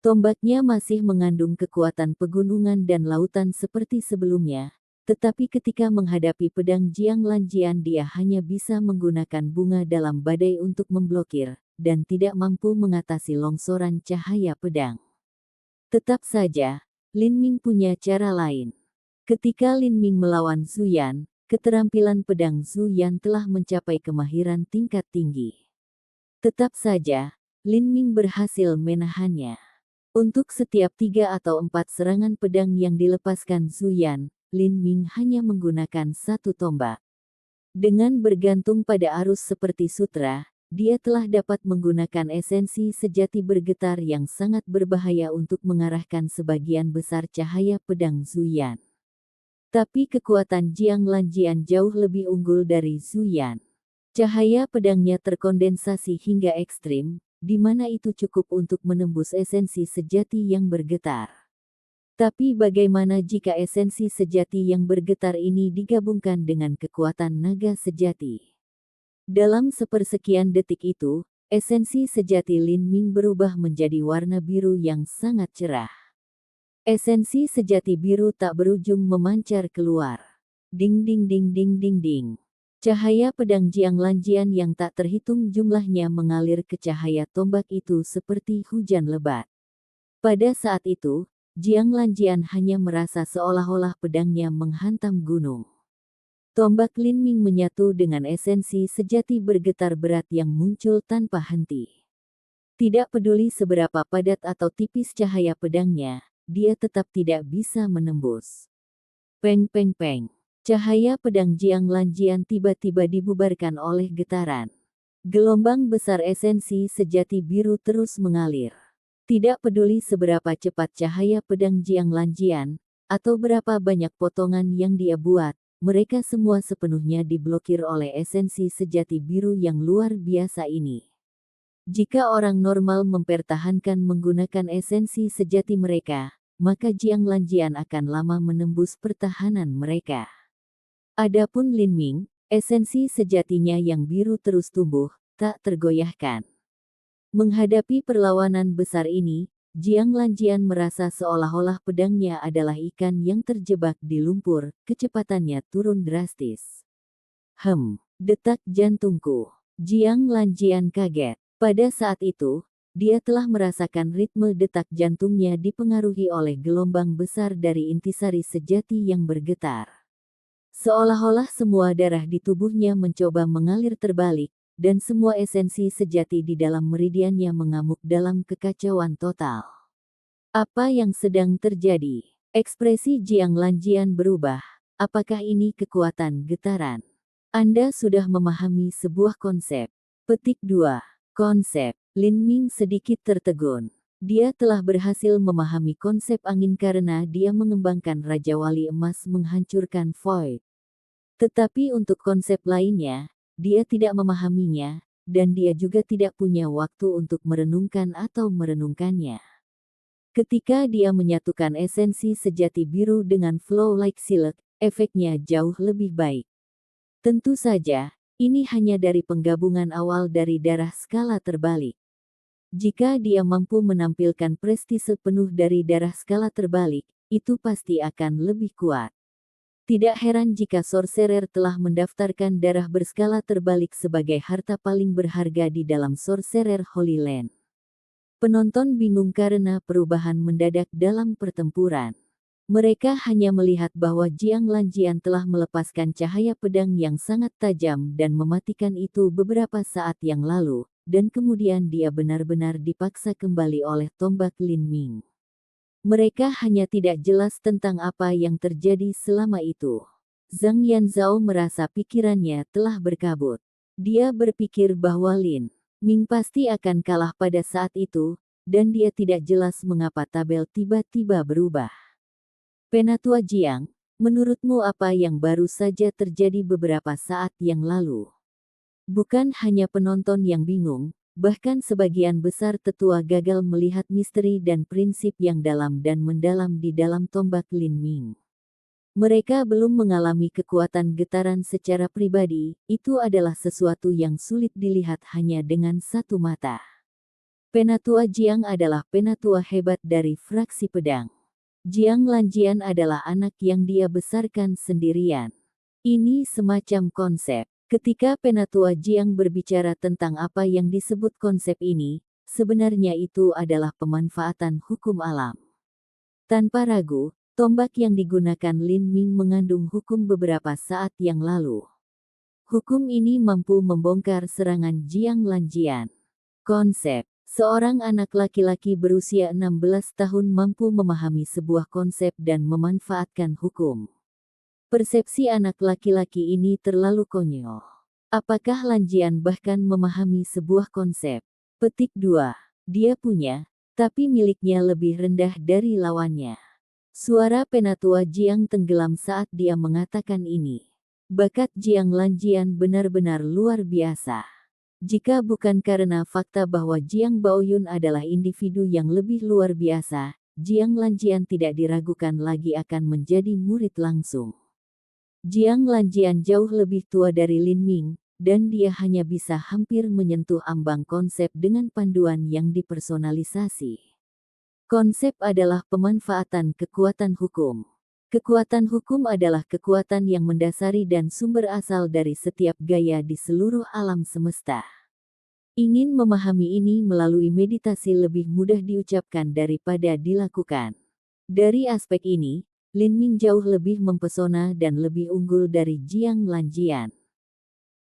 Tombaknya masih mengandung kekuatan pegunungan dan lautan seperti sebelumnya, tetapi ketika menghadapi pedang Jiang Lanjian dia hanya bisa menggunakan bunga dalam badai untuk memblokir, dan tidak mampu mengatasi longsoran cahaya pedang. Tetap saja, Lin Ming punya cara lain. Ketika Lin Ming melawan Zhu Yan, keterampilan pedang Zhu Yan telah mencapai kemahiran tingkat tinggi. Tetap saja, Lin Ming berhasil menahannya. Untuk setiap 3 atau 4 serangan pedang yang dilepaskan Zhu Yan, Lin Ming hanya menggunakan 1 tombak. Dengan bergantung pada arus seperti sutra, dia telah dapat menggunakan esensi sejati bergetar yang sangat berbahaya untuk mengarahkan sebagian besar cahaya pedang Zhu Yan. Tapi kekuatan Jiang Lanjian jauh lebih unggul dari Zhu Yan. Cahaya pedangnya terkondensasi hingga ekstrim, di mana itu cukup untuk menembus esensi sejati yang bergetar. Tapi bagaimana jika esensi sejati yang bergetar ini digabungkan dengan kekuatan naga sejati? Dalam sepersekian detik itu, esensi sejati Lin Ming berubah menjadi warna biru yang sangat cerah. Esensi sejati biru tak berujung memancar keluar. Ding ding ding ding ding ding. Cahaya pedang Jiang Lanjian yang tak terhitung jumlahnya mengalir ke cahaya tombak itu seperti hujan lebat. Pada saat itu, Jiang Lanjian hanya merasa seolah-olah pedangnya menghantam gunung. Tombak Lin Ming menyatu dengan esensi sejati bergetar berat yang muncul tanpa henti. Tidak peduli seberapa padat atau tipis cahaya pedangnya, dia tetap tidak bisa menembus. Peng peng peng. Cahaya pedang Jiang Lanjian tiba-tiba dibubarkan oleh getaran. Gelombang besar esensi sejati biru terus mengalir. Tidak peduli seberapa cepat cahaya pedang Jiang Lanjian, atau berapa banyak potongan yang dia buat, mereka semua sepenuhnya diblokir oleh esensi sejati biru yang luar biasa ini. Jika orang normal mempertahankan menggunakan esensi sejati mereka, maka Jiang Lanjian akan lama menembus pertahanan mereka. Adapun Lin Ming, esensi sejatinya yang biru terus tumbuh, tak tergoyahkan. Menghadapi perlawanan besar ini, Jiang Lanjian merasa seolah-olah pedangnya adalah ikan yang terjebak di lumpur, kecepatannya turun drastis. Detak jantungku. Jiang Lanjian kaget. Pada saat itu, dia telah merasakan ritme detak jantungnya dipengaruhi oleh gelombang besar dari intisari sejati yang bergetar. Seolah-olah semua darah di tubuhnya mencoba mengalir terbalik, dan semua esensi sejati di dalam meridiannya mengamuk dalam kekacauan total. Apa yang sedang terjadi? Ekspresi Jiang Lanjian berubah. Apakah ini kekuatan getaran? Anda sudah memahami sebuah konsep. Petik 2. Konsep. Lin Ming sedikit tertegun. Dia telah berhasil memahami konsep angin karena dia mengembangkan Raja Wali Emas menghancurkan Void. Tetapi untuk konsep lainnya, dia tidak memahaminya, dan dia juga tidak punya waktu untuk merenungkan atau merenungkannya. Ketika dia menyatukan esensi sejati biru dengan flow like silk, efeknya jauh lebih baik. Tentu saja, ini hanya dari penggabungan awal dari darah skala terbalik. Jika dia mampu menampilkan prestise penuh dari darah skala terbalik, itu pasti akan lebih kuat. Tidak heran jika Sorcerer telah mendaftarkan darah berskala terbalik sebagai harta paling berharga di dalam Sorcerer Holy Land. Penonton bingung karena perubahan mendadak dalam pertempuran. Mereka hanya melihat bahwa Jiang Lanjian telah melepaskan cahaya pedang yang sangat tajam dan mematikan itu beberapa saat yang lalu, dan kemudian dia benar-benar dipaksa kembali oleh tombak Lin Ming. Mereka hanya tidak jelas tentang apa yang terjadi selama itu. Zhang Yanzhao merasa pikirannya telah berkabut. Dia berpikir bahwa Lin Ming pasti akan kalah pada saat itu, dan dia tidak jelas mengapa tabel tiba-tiba berubah. Penatua Jiang, menurutmu apa yang baru saja terjadi beberapa saat yang lalu? Bukan hanya penonton yang bingung, bahkan sebagian besar tetua gagal melihat misteri dan prinsip yang dalam dan mendalam di dalam tombak Lin Ming. Mereka belum mengalami kekuatan getaran secara pribadi, itu adalah sesuatu yang sulit dilihat hanya dengan satu mata. Penatua Jiang adalah penatua hebat dari fraksi pedang. Jiang Lanjian adalah anak yang dia besarkan sendirian. Ini semacam konsep. Ketika Penatua Jiang berbicara tentang apa yang disebut konsep ini, sebenarnya itu adalah pemanfaatan hukum alam. Tanpa ragu, tombak yang digunakan Lin Ming mengandung hukum beberapa saat yang lalu. Hukum ini mampu membongkar serangan Jiang Lanjian. Konsep. Seorang anak laki-laki berusia 16 tahun mampu memahami sebuah konsep dan memanfaatkan hukum. Persepsi anak laki-laki ini terlalu konyol. Apakah Lanjian bahkan memahami sebuah konsep? Petik 2. Dia punya, tapi miliknya lebih rendah dari lawannya. Suara Penatua Jiang tenggelam saat dia mengatakan ini. Bakat Jiang Lanjian benar-benar luar biasa. Jika bukan karena fakta bahwa Jiang Baoyun adalah individu yang lebih luar biasa, Jiang Lanjian tidak diragukan lagi akan menjadi murid langsung. Jiang Lanjian jauh lebih tua dari Lin Ming, dan dia hanya bisa hampir menyentuh ambang konsep dengan panduan yang dipersonalisasi. Konsep adalah pemanfaatan kekuatan hukum. Kekuatan hukum adalah kekuatan yang mendasari dan sumber asal dari setiap gaya di seluruh alam semesta. Ingin memahami ini melalui meditasi lebih mudah diucapkan daripada dilakukan. Dari aspek ini, Lin Ming jauh lebih mempesona dan lebih unggul dari Jiang Lanjian.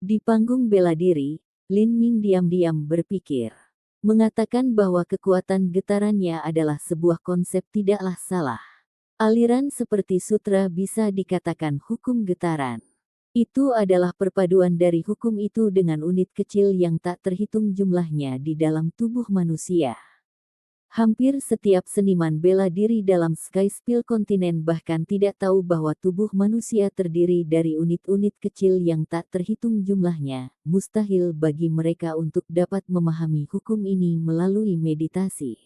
Di panggung bela diri, Lin Ming diam-diam berpikir. Mengatakan bahwa kekuatan getarannya adalah sebuah konsep tidaklah salah. Aliran seperti sutra bisa dikatakan hukum getaran. Itu adalah perpaduan dari hukum itu dengan unit kecil yang tak terhitung jumlahnya di dalam tubuh manusia. Hampir setiap seniman bela diri dalam Skyspill kontinen bahkan tidak tahu bahwa tubuh manusia terdiri dari unit-unit kecil yang tak terhitung jumlahnya. Mustahil bagi mereka untuk dapat memahami hukum ini melalui meditasi.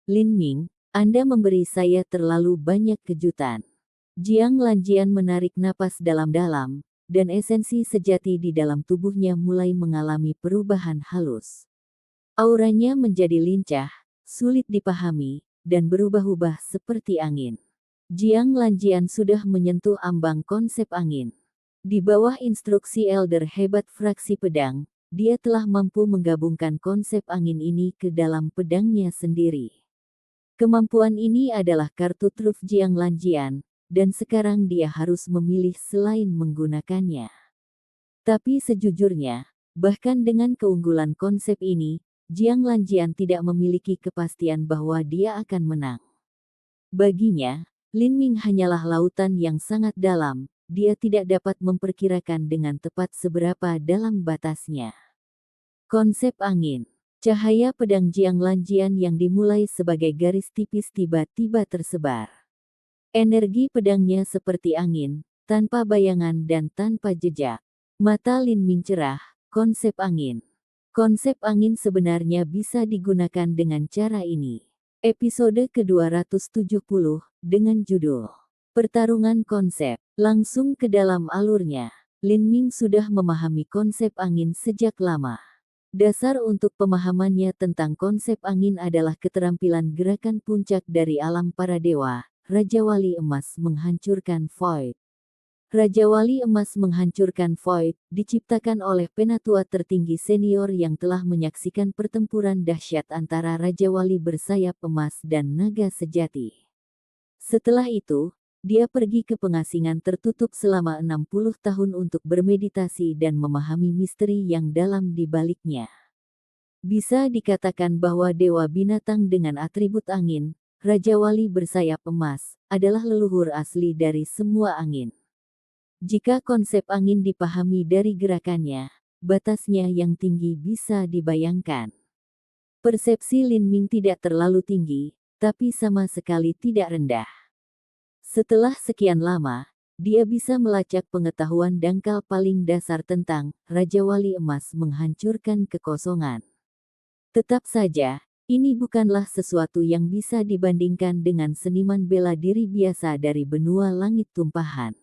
Lin Ming, Anda memberi saya terlalu banyak kejutan. Jiang Lanjian menarik napas dalam-dalam, dan esensi sejati di dalam tubuhnya mulai mengalami perubahan halus. Auranya menjadi lincah, sulit dipahami, dan berubah-ubah seperti angin. Jiang Lanjian sudah menyentuh ambang konsep angin. Di bawah instruksi elder hebat fraksi pedang, dia telah mampu menggabungkan konsep angin ini ke dalam pedangnya sendiri. Kemampuan ini adalah kartu truf Jiang Lanjian, dan sekarang dia harus memilih selain menggunakannya. Tapi sejujurnya, bahkan dengan keunggulan konsep ini, Jiang Lanjian tidak memiliki kepastian bahwa dia akan menang. Baginya, Lin Ming hanyalah lautan yang sangat dalam, dia tidak dapat memperkirakan dengan tepat seberapa dalam batasnya. Konsep angin. Cahaya pedang Jiang Lanjian yang dimulai sebagai garis tipis tiba-tiba tersebar. Energi pedangnya seperti angin, tanpa bayangan dan tanpa jejak. Mata Lin Ming cerah, konsep angin. Konsep angin sebenarnya bisa digunakan dengan cara ini. Episode ke-270, dengan judul Pertarungan Konsep. Langsung ke dalam alurnya. Lin Ming sudah memahami konsep angin sejak lama. Dasar untuk pemahamannya tentang konsep angin adalah keterampilan gerakan puncak dari alam para dewa. Raja Wali Emas menghancurkan Void. Raja Wali Emas menghancurkan Void, diciptakan oleh penatua tertinggi senior yang telah menyaksikan pertempuran dahsyat antara Raja Wali bersayap emas dan naga sejati. Setelah itu, dia pergi ke pengasingan tertutup selama 60 tahun untuk bermeditasi dan memahami misteri yang dalam di baliknya. Bisa dikatakan bahwa Dewa Binatang dengan atribut angin, Raja Wali bersayap emas, adalah leluhur asli dari semua angin. Jika konsep angin dipahami dari gerakannya, batasnya yang tinggi bisa dibayangkan. Persepsi Lin Ming tidak terlalu tinggi, tapi sama sekali tidak rendah. Setelah sekian lama, dia bisa melacak pengetahuan dangkal paling dasar tentang Raja Wali Emas menghancurkan kekosongan. Tetap saja, ini bukanlah sesuatu yang bisa dibandingkan dengan seniman bela diri biasa dari benua langit tumpahan.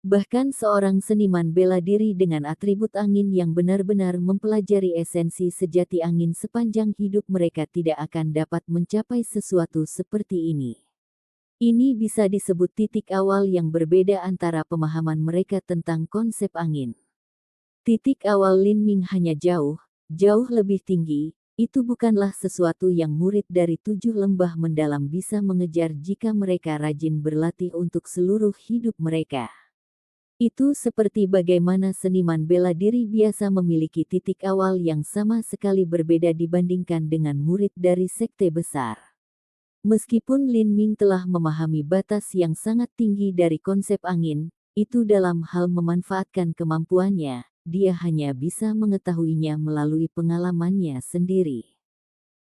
Bahkan seorang seniman bela diri dengan atribut angin yang benar-benar mempelajari esensi sejati angin sepanjang hidup mereka tidak akan dapat mencapai sesuatu seperti ini. Ini bisa disebut titik awal yang berbeda antara pemahaman mereka tentang konsep angin. Titik awal Lin Ming hanya jauh lebih tinggi. Itu bukanlah sesuatu yang murid dari 7 lembah mendalam bisa mengejar jika mereka rajin berlatih untuk seluruh hidup mereka. Itu seperti bagaimana seniman bela diri biasa memiliki titik awal yang sama sekali berbeda dibandingkan dengan murid dari sekte besar. Meskipun Lin Ming telah memahami batas yang sangat tinggi dari konsep angin, itu dalam hal memanfaatkan kemampuannya, dia hanya bisa mengetahuinya melalui pengalamannya sendiri.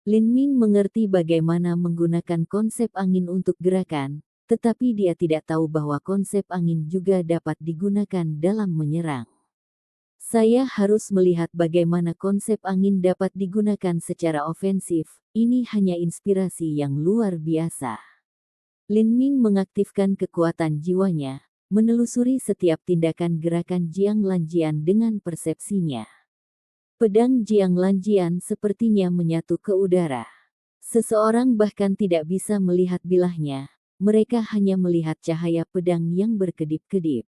Lin Ming mengerti bagaimana menggunakan konsep angin untuk gerakan, tetapi dia tidak tahu bahwa konsep angin juga dapat digunakan dalam menyerang. Saya harus melihat bagaimana konsep angin dapat digunakan secara ofensif, ini hanya inspirasi yang luar biasa. Lin Ming mengaktifkan kekuatan jiwanya, menelusuri setiap tindakan gerakan Jiang Lanjian dengan persepsinya. Pedang Jiang Lanjian sepertinya menyatu ke udara. Seseorang bahkan tidak bisa melihat bilahnya. Mereka hanya melihat cahaya pedang yang berkedip-kedip.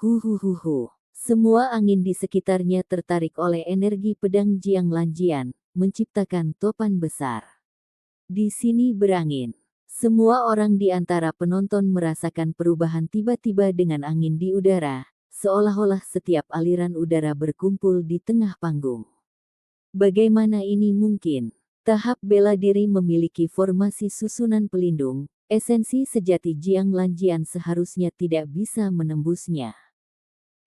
Huhuhuhu. Semua angin di sekitarnya tertarik oleh energi pedang Jiang Lanjian, menciptakan topan besar. Di sini berangin. Semua orang di antara penonton merasakan perubahan tiba-tiba dengan angin di udara, seolah-olah setiap aliran udara berkumpul di tengah panggung. Bagaimana ini mungkin? Tahap bela diri memiliki formasi susunan pelindung. Esensi sejati Jiang Lanjian seharusnya tidak bisa menembusnya.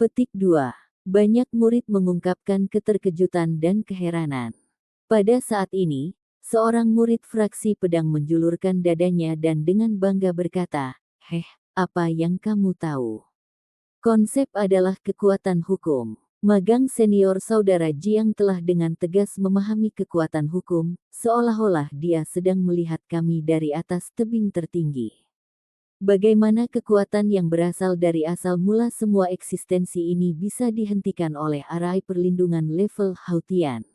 Petik 2. Banyak murid mengungkapkan keterkejutan dan keheranan. Pada saat ini, seorang murid fraksi pedang menjulurkan dadanya dan dengan bangga berkata, "Heh, apa yang kamu tahu? Konsep adalah kekuatan hukum." Magang senior saudara Jiang telah dengan tegas memahami kekuatan hukum, seolah-olah dia sedang melihat kami dari atas tebing tertinggi. Bagaimana kekuatan yang berasal dari asal mula semua eksistensi ini bisa dihentikan oleh arai perlindungan level Hautian?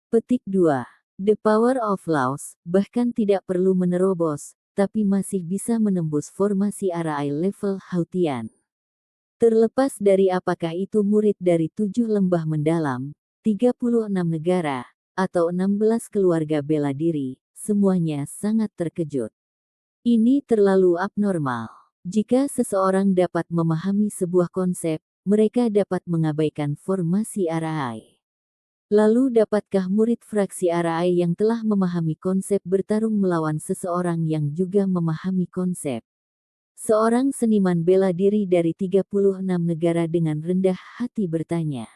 Petik 2. The power of laws, bahkan tidak perlu menerobos, tapi masih bisa menembus formasi arai level Hautian. Terlepas dari apakah itu murid dari 7 lembah mendalam, 36 negara, atau 16 keluarga bela diri, semuanya sangat terkejut. Ini terlalu abnormal. Jika seseorang dapat memahami sebuah konsep, mereka dapat mengabaikan formasi arai. Lalu dapatkah murid fraksi arai yang telah memahami konsep bertarung melawan seseorang yang juga memahami konsep? Seorang seniman bela diri dari 36 negara dengan rendah hati bertanya.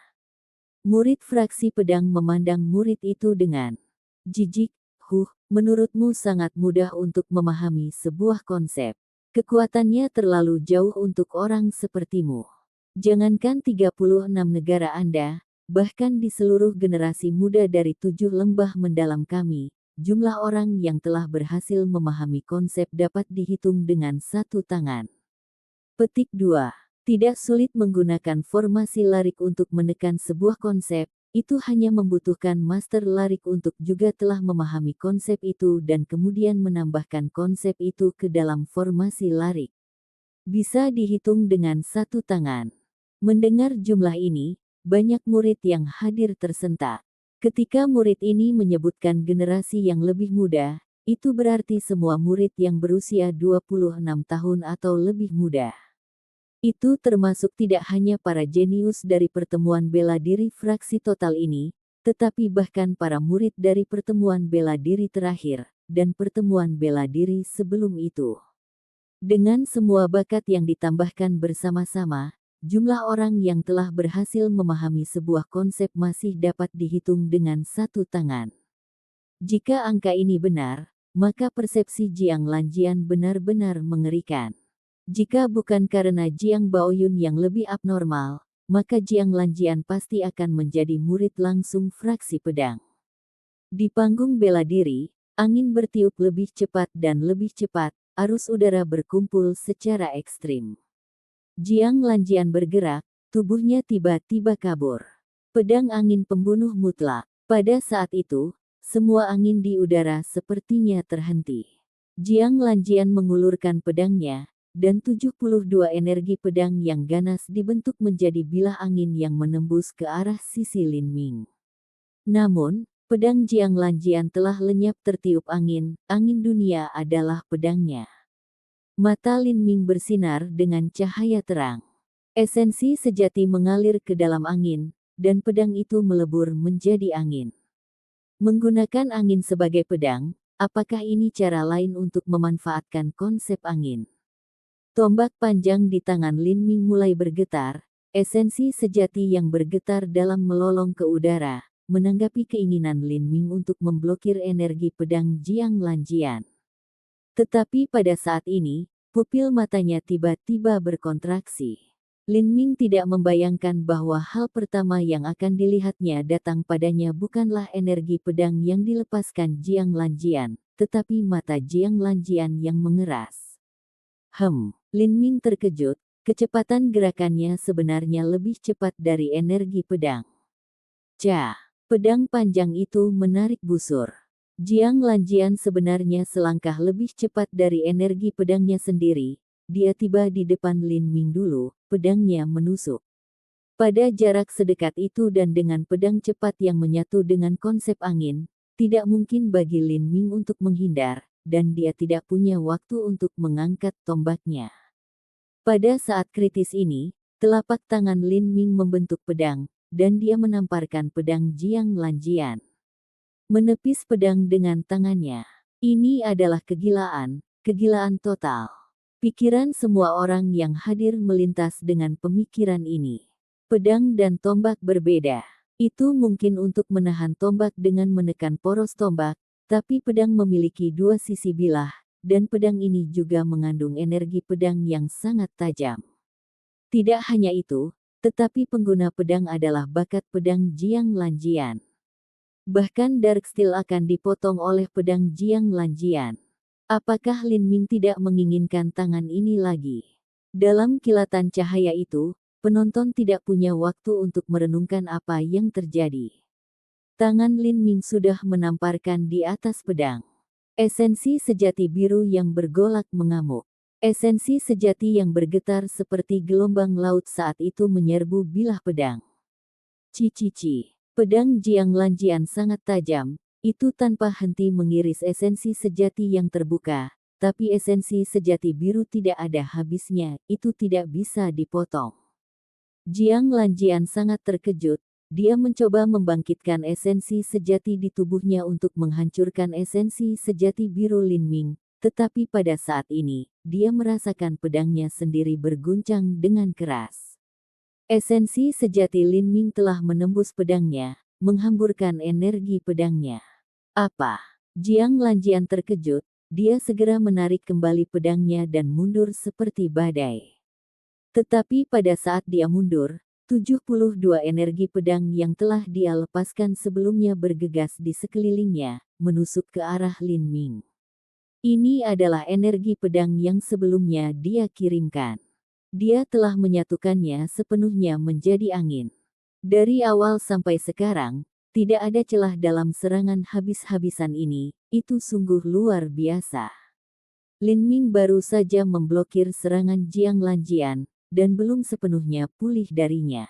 Murid fraksi pedang memandang murid itu dengan jijik. Menurutmu sangat mudah untuk memahami sebuah konsep. Kekuatannya terlalu jauh untuk orang sepertimu. Jangankan 36 negara Anda, bahkan di seluruh generasi muda dari 7 lembah mendalam kami, jumlah orang yang telah berhasil memahami konsep dapat dihitung dengan satu tangan. Petik 2. Tidak sulit menggunakan formasi larik untuk menekan sebuah konsep, itu hanya membutuhkan master larik untuk juga telah memahami konsep itu dan kemudian menambahkan konsep itu ke dalam formasi larik. Bisa dihitung dengan satu tangan. Mendengar jumlah ini, banyak murid yang hadir tersentak. Ketika murid ini menyebutkan generasi yang lebih muda, itu berarti semua murid yang berusia 26 tahun atau lebih muda. Itu termasuk tidak hanya para jenius dari pertemuan bela diri fraksi total ini, tetapi bahkan para murid dari pertemuan bela diri terakhir, dan pertemuan bela diri sebelum itu. Dengan semua bakat yang ditambahkan bersama-sama, jumlah orang yang telah berhasil memahami sebuah konsep masih dapat dihitung dengan satu tangan. Jika angka ini benar, maka persepsi Jiang Lanjian benar-benar mengerikan. Jika bukan karena Jiang Baoyun yang lebih abnormal, maka Jiang Lanjian pasti akan menjadi murid langsung fraksi pedang. Di panggung bela diri, angin bertiup lebih cepat dan lebih cepat, arus udara berkumpul secara ekstrim. Jiang Lanjian bergerak, tubuhnya tiba-tiba kabur. Pedang angin pembunuh mutlak. Pada saat itu, semua angin di udara sepertinya terhenti. Jiang Lanjian mengulurkan pedangnya, dan 72 energi pedang yang ganas dibentuk menjadi bilah angin yang menembus ke arah sisi Lin Ming. Namun, pedang Jiang Lanjian telah lenyap tertiup angin dunia adalah pedangnya. Mata Lin Ming bersinar dengan cahaya terang. Esensi sejati mengalir ke dalam angin, dan pedang itu melebur menjadi angin. Menggunakan angin sebagai pedang, apakah ini cara lain untuk memanfaatkan konsep angin? Tombak panjang di tangan Lin Ming mulai bergetar, esensi sejati yang bergetar dalam melolong ke udara, menanggapi keinginan Lin Ming untuk memblokir energi pedang Jiang Lanjian. Tetapi pada saat ini, pupil matanya tiba-tiba berkontraksi. Lin Ming tidak membayangkan bahwa hal pertama yang akan dilihatnya datang padanya bukanlah energi pedang yang dilepaskan Jiang Lanjian, tetapi mata Jiang Lanjian yang mengeras. Lin Ming terkejut, kecepatan gerakannya sebenarnya lebih cepat dari energi pedang. Pedang panjang itu menarik busur. Jiang Lanjian sebenarnya selangkah lebih cepat dari energi pedangnya sendiri. Dia tiba di depan Lin Ming dulu, pedangnya menusuk. Pada jarak sedekat itu dan dengan pedang cepat yang menyatu dengan konsep angin, tidak mungkin bagi Lin Ming untuk menghindar, dan dia tidak punya waktu untuk mengangkat tombaknya. Pada saat kritis ini, telapak tangan Lin Ming membentuk pedang, dan dia menamparkan pedang Jiang Lanjian. Menepis pedang dengan tangannya. Ini adalah kegilaan total. Pikiran semua orang yang hadir melintas dengan pemikiran ini. Pedang dan tombak berbeda. Itu mungkin untuk menahan tombak dengan menekan poros tombak, tapi pedang memiliki dua sisi bilah, dan pedang ini juga mengandung energi pedang yang sangat tajam. Tidak hanya itu, tetapi pengguna pedang adalah bakat pedang Jiang Lanjian. Bahkan Dark Steel akan dipotong oleh pedang Jiang Lanjian. Apakah Lin Ming tidak menginginkan tangan ini lagi? Dalam kilatan cahaya itu, penonton tidak punya waktu untuk merenungkan apa yang terjadi. Tangan Lin Ming sudah menamparkan di atas pedang. Esensi sejati biru yang bergolak mengamuk. Esensi sejati yang bergetar seperti gelombang laut saat itu menyerbu bilah pedang. Cici. Pedang Jiang Lanjian sangat tajam, itu tanpa henti mengiris esensi sejati yang terbuka, tapi esensi sejati biru tidak ada habisnya, itu tidak bisa dipotong. Jiang Lanjian sangat terkejut, dia mencoba membangkitkan esensi sejati di tubuhnya untuk menghancurkan esensi sejati biru Lin Ming, tetapi pada saat ini, dia merasakan pedangnya sendiri berguncang dengan keras. Esensi sejati Lin Ming telah menembus pedangnya, menghamburkan energi pedangnya. Apa? Jiang Lanjian terkejut, dia segera menarik kembali pedangnya dan mundur seperti badai. Tetapi pada saat dia mundur, 72 energi pedang yang telah dia lepaskan sebelumnya bergegas di sekelilingnya, menusuk ke arah Lin Ming. Ini adalah energi pedang yang sebelumnya dia kirimkan. Dia telah menyatukannya sepenuhnya menjadi angin. Dari awal sampai sekarang, tidak ada celah dalam serangan habis-habisan ini, itu sungguh luar biasa. Lin Ming baru saja memblokir serangan Jiang Lanjian, dan belum sepenuhnya pulih darinya.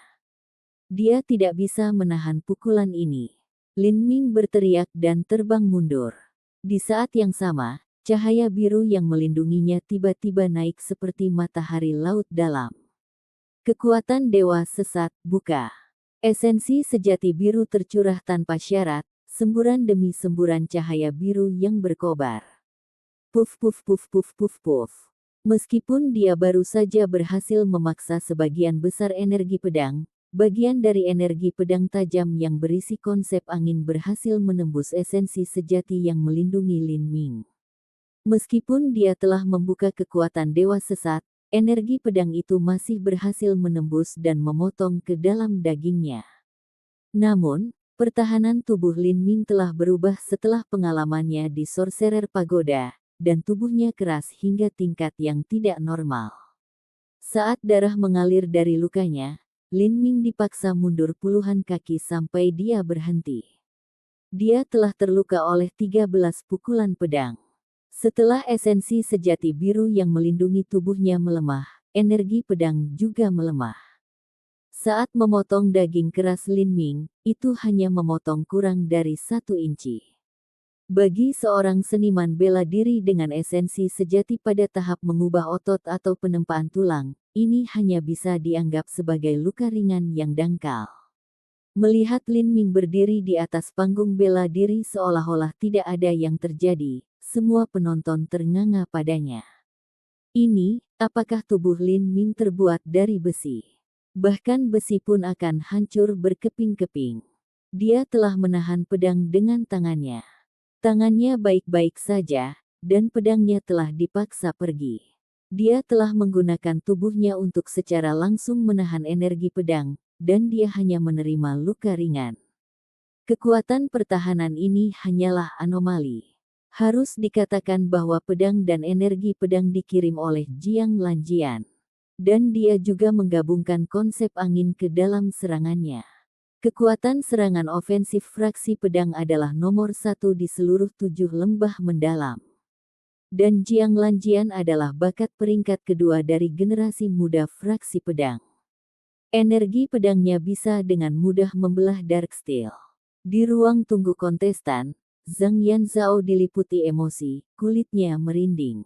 Dia tidak bisa menahan pukulan ini. Lin Ming berteriak dan terbang mundur. Di saat yang sama, cahaya biru yang melindunginya tiba-tiba naik seperti matahari laut dalam. Kekuatan Dewa Sesat, buka. Esensi sejati biru tercurah tanpa syarat, semburan demi semburan cahaya biru yang berkobar. Puf puf puf puf puf puf. Meskipun dia baru saja berhasil memaksa sebagian besar energi pedang, bagian dari energi pedang tajam yang berisi konsep angin berhasil menembus esensi sejati yang melindungi Lin Ming. Meskipun dia telah membuka kekuatan Dewa Sesat, energi pedang itu masih berhasil menembus dan memotong ke dalam dagingnya. Namun, pertahanan tubuh Lin Ming telah berubah setelah pengalamannya di Sorcerer Pagoda, dan tubuhnya keras hingga tingkat yang tidak normal. Saat darah mengalir dari lukanya, Lin Ming dipaksa mundur puluhan kaki sampai dia berhenti. Dia telah terluka oleh 13 pukulan pedang. Setelah esensi sejati biru yang melindungi tubuhnya melemah, energi pedang juga melemah. Saat memotong daging keras Lin Ming, itu hanya memotong kurang dari 1 inci. Bagi seorang seniman bela diri dengan esensi sejati pada tahap mengubah otot atau penempaan tulang, ini hanya bisa dianggap sebagai luka ringan yang dangkal. Melihat Lin Ming berdiri di atas panggung bela diri seolah-olah tidak ada yang terjadi, semua penonton ternganga padanya. Ini, apakah tubuh Lin Ming terbuat dari besi? Bahkan besi pun akan hancur berkeping-keping. Dia telah menahan pedang dengan tangannya. Tangannya baik-baik saja, dan pedangnya telah dipaksa pergi. Dia telah menggunakan tubuhnya untuk secara langsung menahan energi pedang, dan dia hanya menerima luka ringan. Kekuatan pertahanan ini hanyalah anomali. Harus dikatakan bahwa pedang dan energi pedang dikirim oleh Jiang Lanjian. Dan dia juga menggabungkan konsep angin ke dalam serangannya. Kekuatan serangan ofensif fraksi pedang adalah nomor 1 di seluruh 7 lembah mendalam. Dan Jiang Lanjian adalah bakat peringkat kedua dari generasi muda fraksi pedang. Energi pedangnya bisa dengan mudah membelah Dark Steel. Di ruang tunggu kontestan, Zhang Yanzhao diliputi emosi, kulitnya merinding.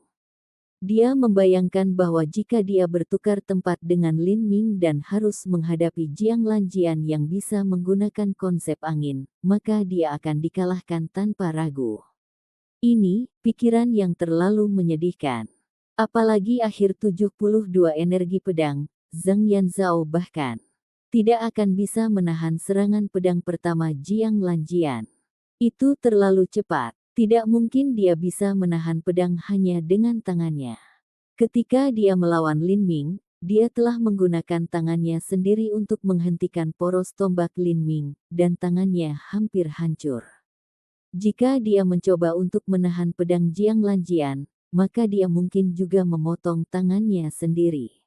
Dia membayangkan bahwa jika dia bertukar tempat dengan Lin Ming dan harus menghadapi Jiang Lanjian yang bisa menggunakan konsep angin, maka dia akan dikalahkan tanpa ragu. Ini, pikiran yang terlalu menyedihkan. Apalagi akhir 72 energi pedang, Zhang Yanzhao bahkan tidak akan bisa menahan serangan pedang pertama Jiang Lanjian. Itu terlalu cepat. Tidak mungkin dia bisa menahan pedang hanya dengan tangannya. Ketika dia melawan Lin Ming, dia telah menggunakan tangannya sendiri untuk menghentikan poros tombak Lin Ming, dan tangannya hampir hancur. Jika dia mencoba untuk menahan pedang Jiang Lanjian, maka dia mungkin juga memotong tangannya sendiri.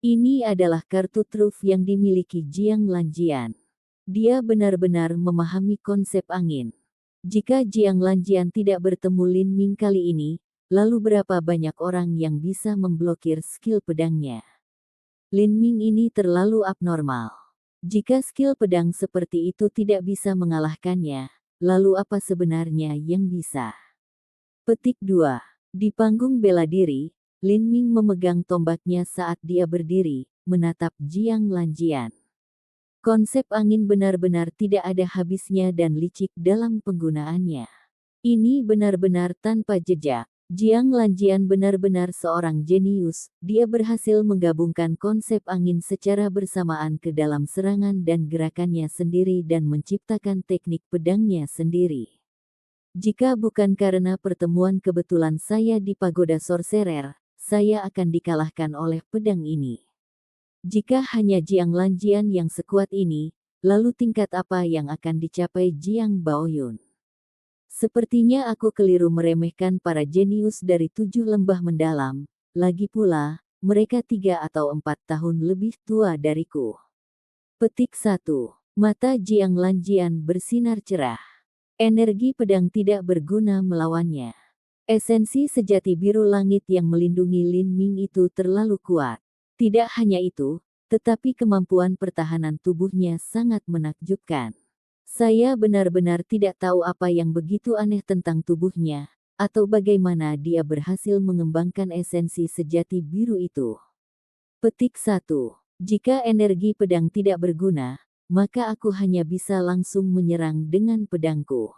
Ini adalah kartu truf yang dimiliki Jiang Lanjian. Dia benar-benar memahami konsep angin. Jika Jiang Lanjian tidak bertemu Lin Ming kali ini, lalu berapa banyak orang yang bisa memblokir skill pedangnya? Lin Ming ini terlalu abnormal. Jika skill pedang seperti itu tidak bisa mengalahkannya, lalu apa sebenarnya yang bisa? Petik 2. Di panggung bela diri, Lin Ming memegang tombaknya saat dia berdiri, menatap Jiang Lanjian. Konsep angin benar-benar tidak ada habisnya dan licik dalam penggunaannya. Ini benar-benar tanpa jejak. Jiang Lanjian benar-benar seorang jenius. Dia berhasil menggabungkan konsep angin secara bersamaan ke dalam serangan dan gerakannya sendiri dan menciptakan teknik pedangnya sendiri. Jika bukan karena pertemuan kebetulan saya di Pagoda Sorcerer, saya akan dikalahkan oleh pedang ini. Jika hanya Jiang Lanjian yang sekuat ini, lalu tingkat apa yang akan dicapai Jiang Baoyun? Sepertinya aku keliru meremehkan para jenius dari 7 lembah mendalam, lagi pula, mereka 3 atau 4 tahun lebih tua dariku. Petik 1. Mata Jiang Lanjian bersinar cerah. Energi pedang tidak berguna melawannya. Esensi sejati biru langit yang melindungi Lin Ming itu terlalu kuat. Tidak hanya itu, tetapi kemampuan pertahanan tubuhnya sangat menakjubkan. Saya benar-benar tidak tahu apa yang begitu aneh tentang tubuhnya, atau bagaimana dia berhasil mengembangkan esensi sejati biru itu. Petik 1. Jika energi pedang tidak berguna, maka aku hanya bisa langsung menyerang dengan pedangku.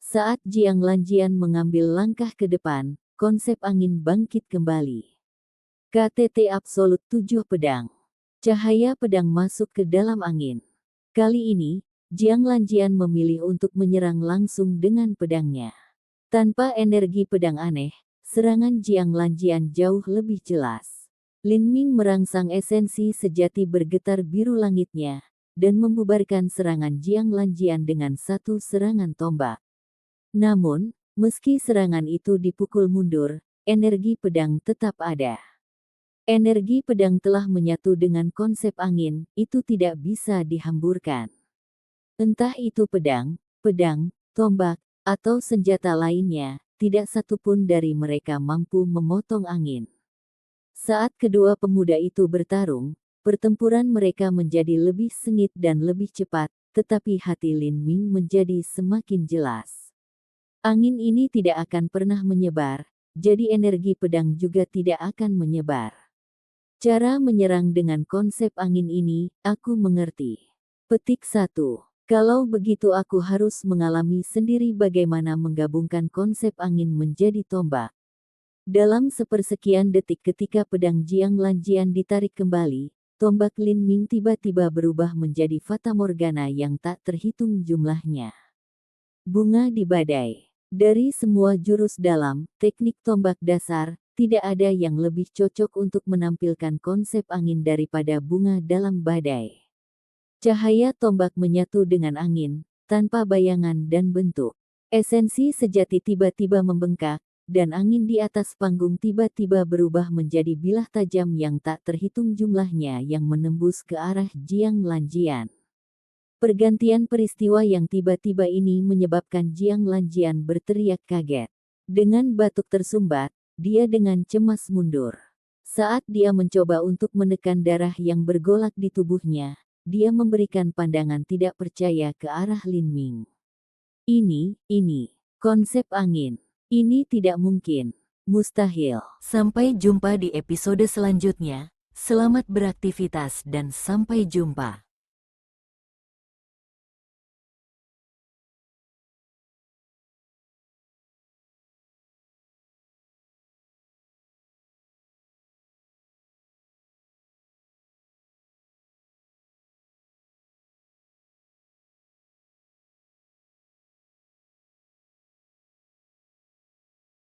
Saat Jiang Lanjian mengambil langkah ke depan, konsep angin bangkit kembali. KTT Absolut 7 Pedang. Cahaya pedang masuk ke dalam angin. Kali ini, Jiang Lanjian memilih untuk menyerang langsung dengan pedangnya. Tanpa energi pedang aneh, serangan Jiang Lanjian jauh lebih jelas. Lin Ming merangsang esensi sejati bergetar biru langitnya, dan membubarkan serangan Jiang Lanjian dengan satu serangan tombak. Namun, meski serangan itu dipukul mundur, energi pedang tetap ada. Energi pedang telah menyatu dengan konsep angin, itu tidak bisa dihamburkan. Entah itu pedang, tombak, atau senjata lainnya, tidak satupun dari mereka mampu memotong angin. Saat kedua pemuda itu bertarung, pertempuran mereka menjadi lebih sengit dan lebih cepat, tetapi hati Lin Ming menjadi semakin jelas. Angin ini tidak akan pernah menyebar, jadi energi pedang juga tidak akan menyebar. Cara menyerang dengan konsep angin ini, aku mengerti. Petik 1. Kalau begitu aku harus mengalami sendiri bagaimana menggabungkan konsep angin menjadi tombak. Dalam sepersekian detik ketika pedang Jiang Lanjian ditarik kembali, tombak Lin Ming tiba-tiba berubah menjadi fatamorgana yang tak terhitung jumlahnya. Bunga di badai. Dari semua jurus dalam, teknik tombak dasar, tidak ada yang lebih cocok untuk menampilkan konsep angin daripada bunga dalam badai. Cahaya tombak menyatu dengan angin, tanpa bayangan dan bentuk. Esensi sejati tiba-tiba membengkak, dan angin di atas panggung tiba-tiba berubah menjadi bilah tajam yang tak terhitung jumlahnya yang menembus ke arah Jiang Lanjian. Pergantian peristiwa yang tiba-tiba ini menyebabkan Jiang Lanjian berteriak kaget. Dengan batuk tersumbat, dia dengan cemas mundur. Saat dia mencoba untuk menekan darah yang bergolak di tubuhnya, dia memberikan pandangan tidak percaya ke arah Lin Ming. Ini, konsep angin. Ini tidak mungkin. Mustahil. Sampai jumpa di episode selanjutnya. Selamat beraktivitas dan sampai jumpa.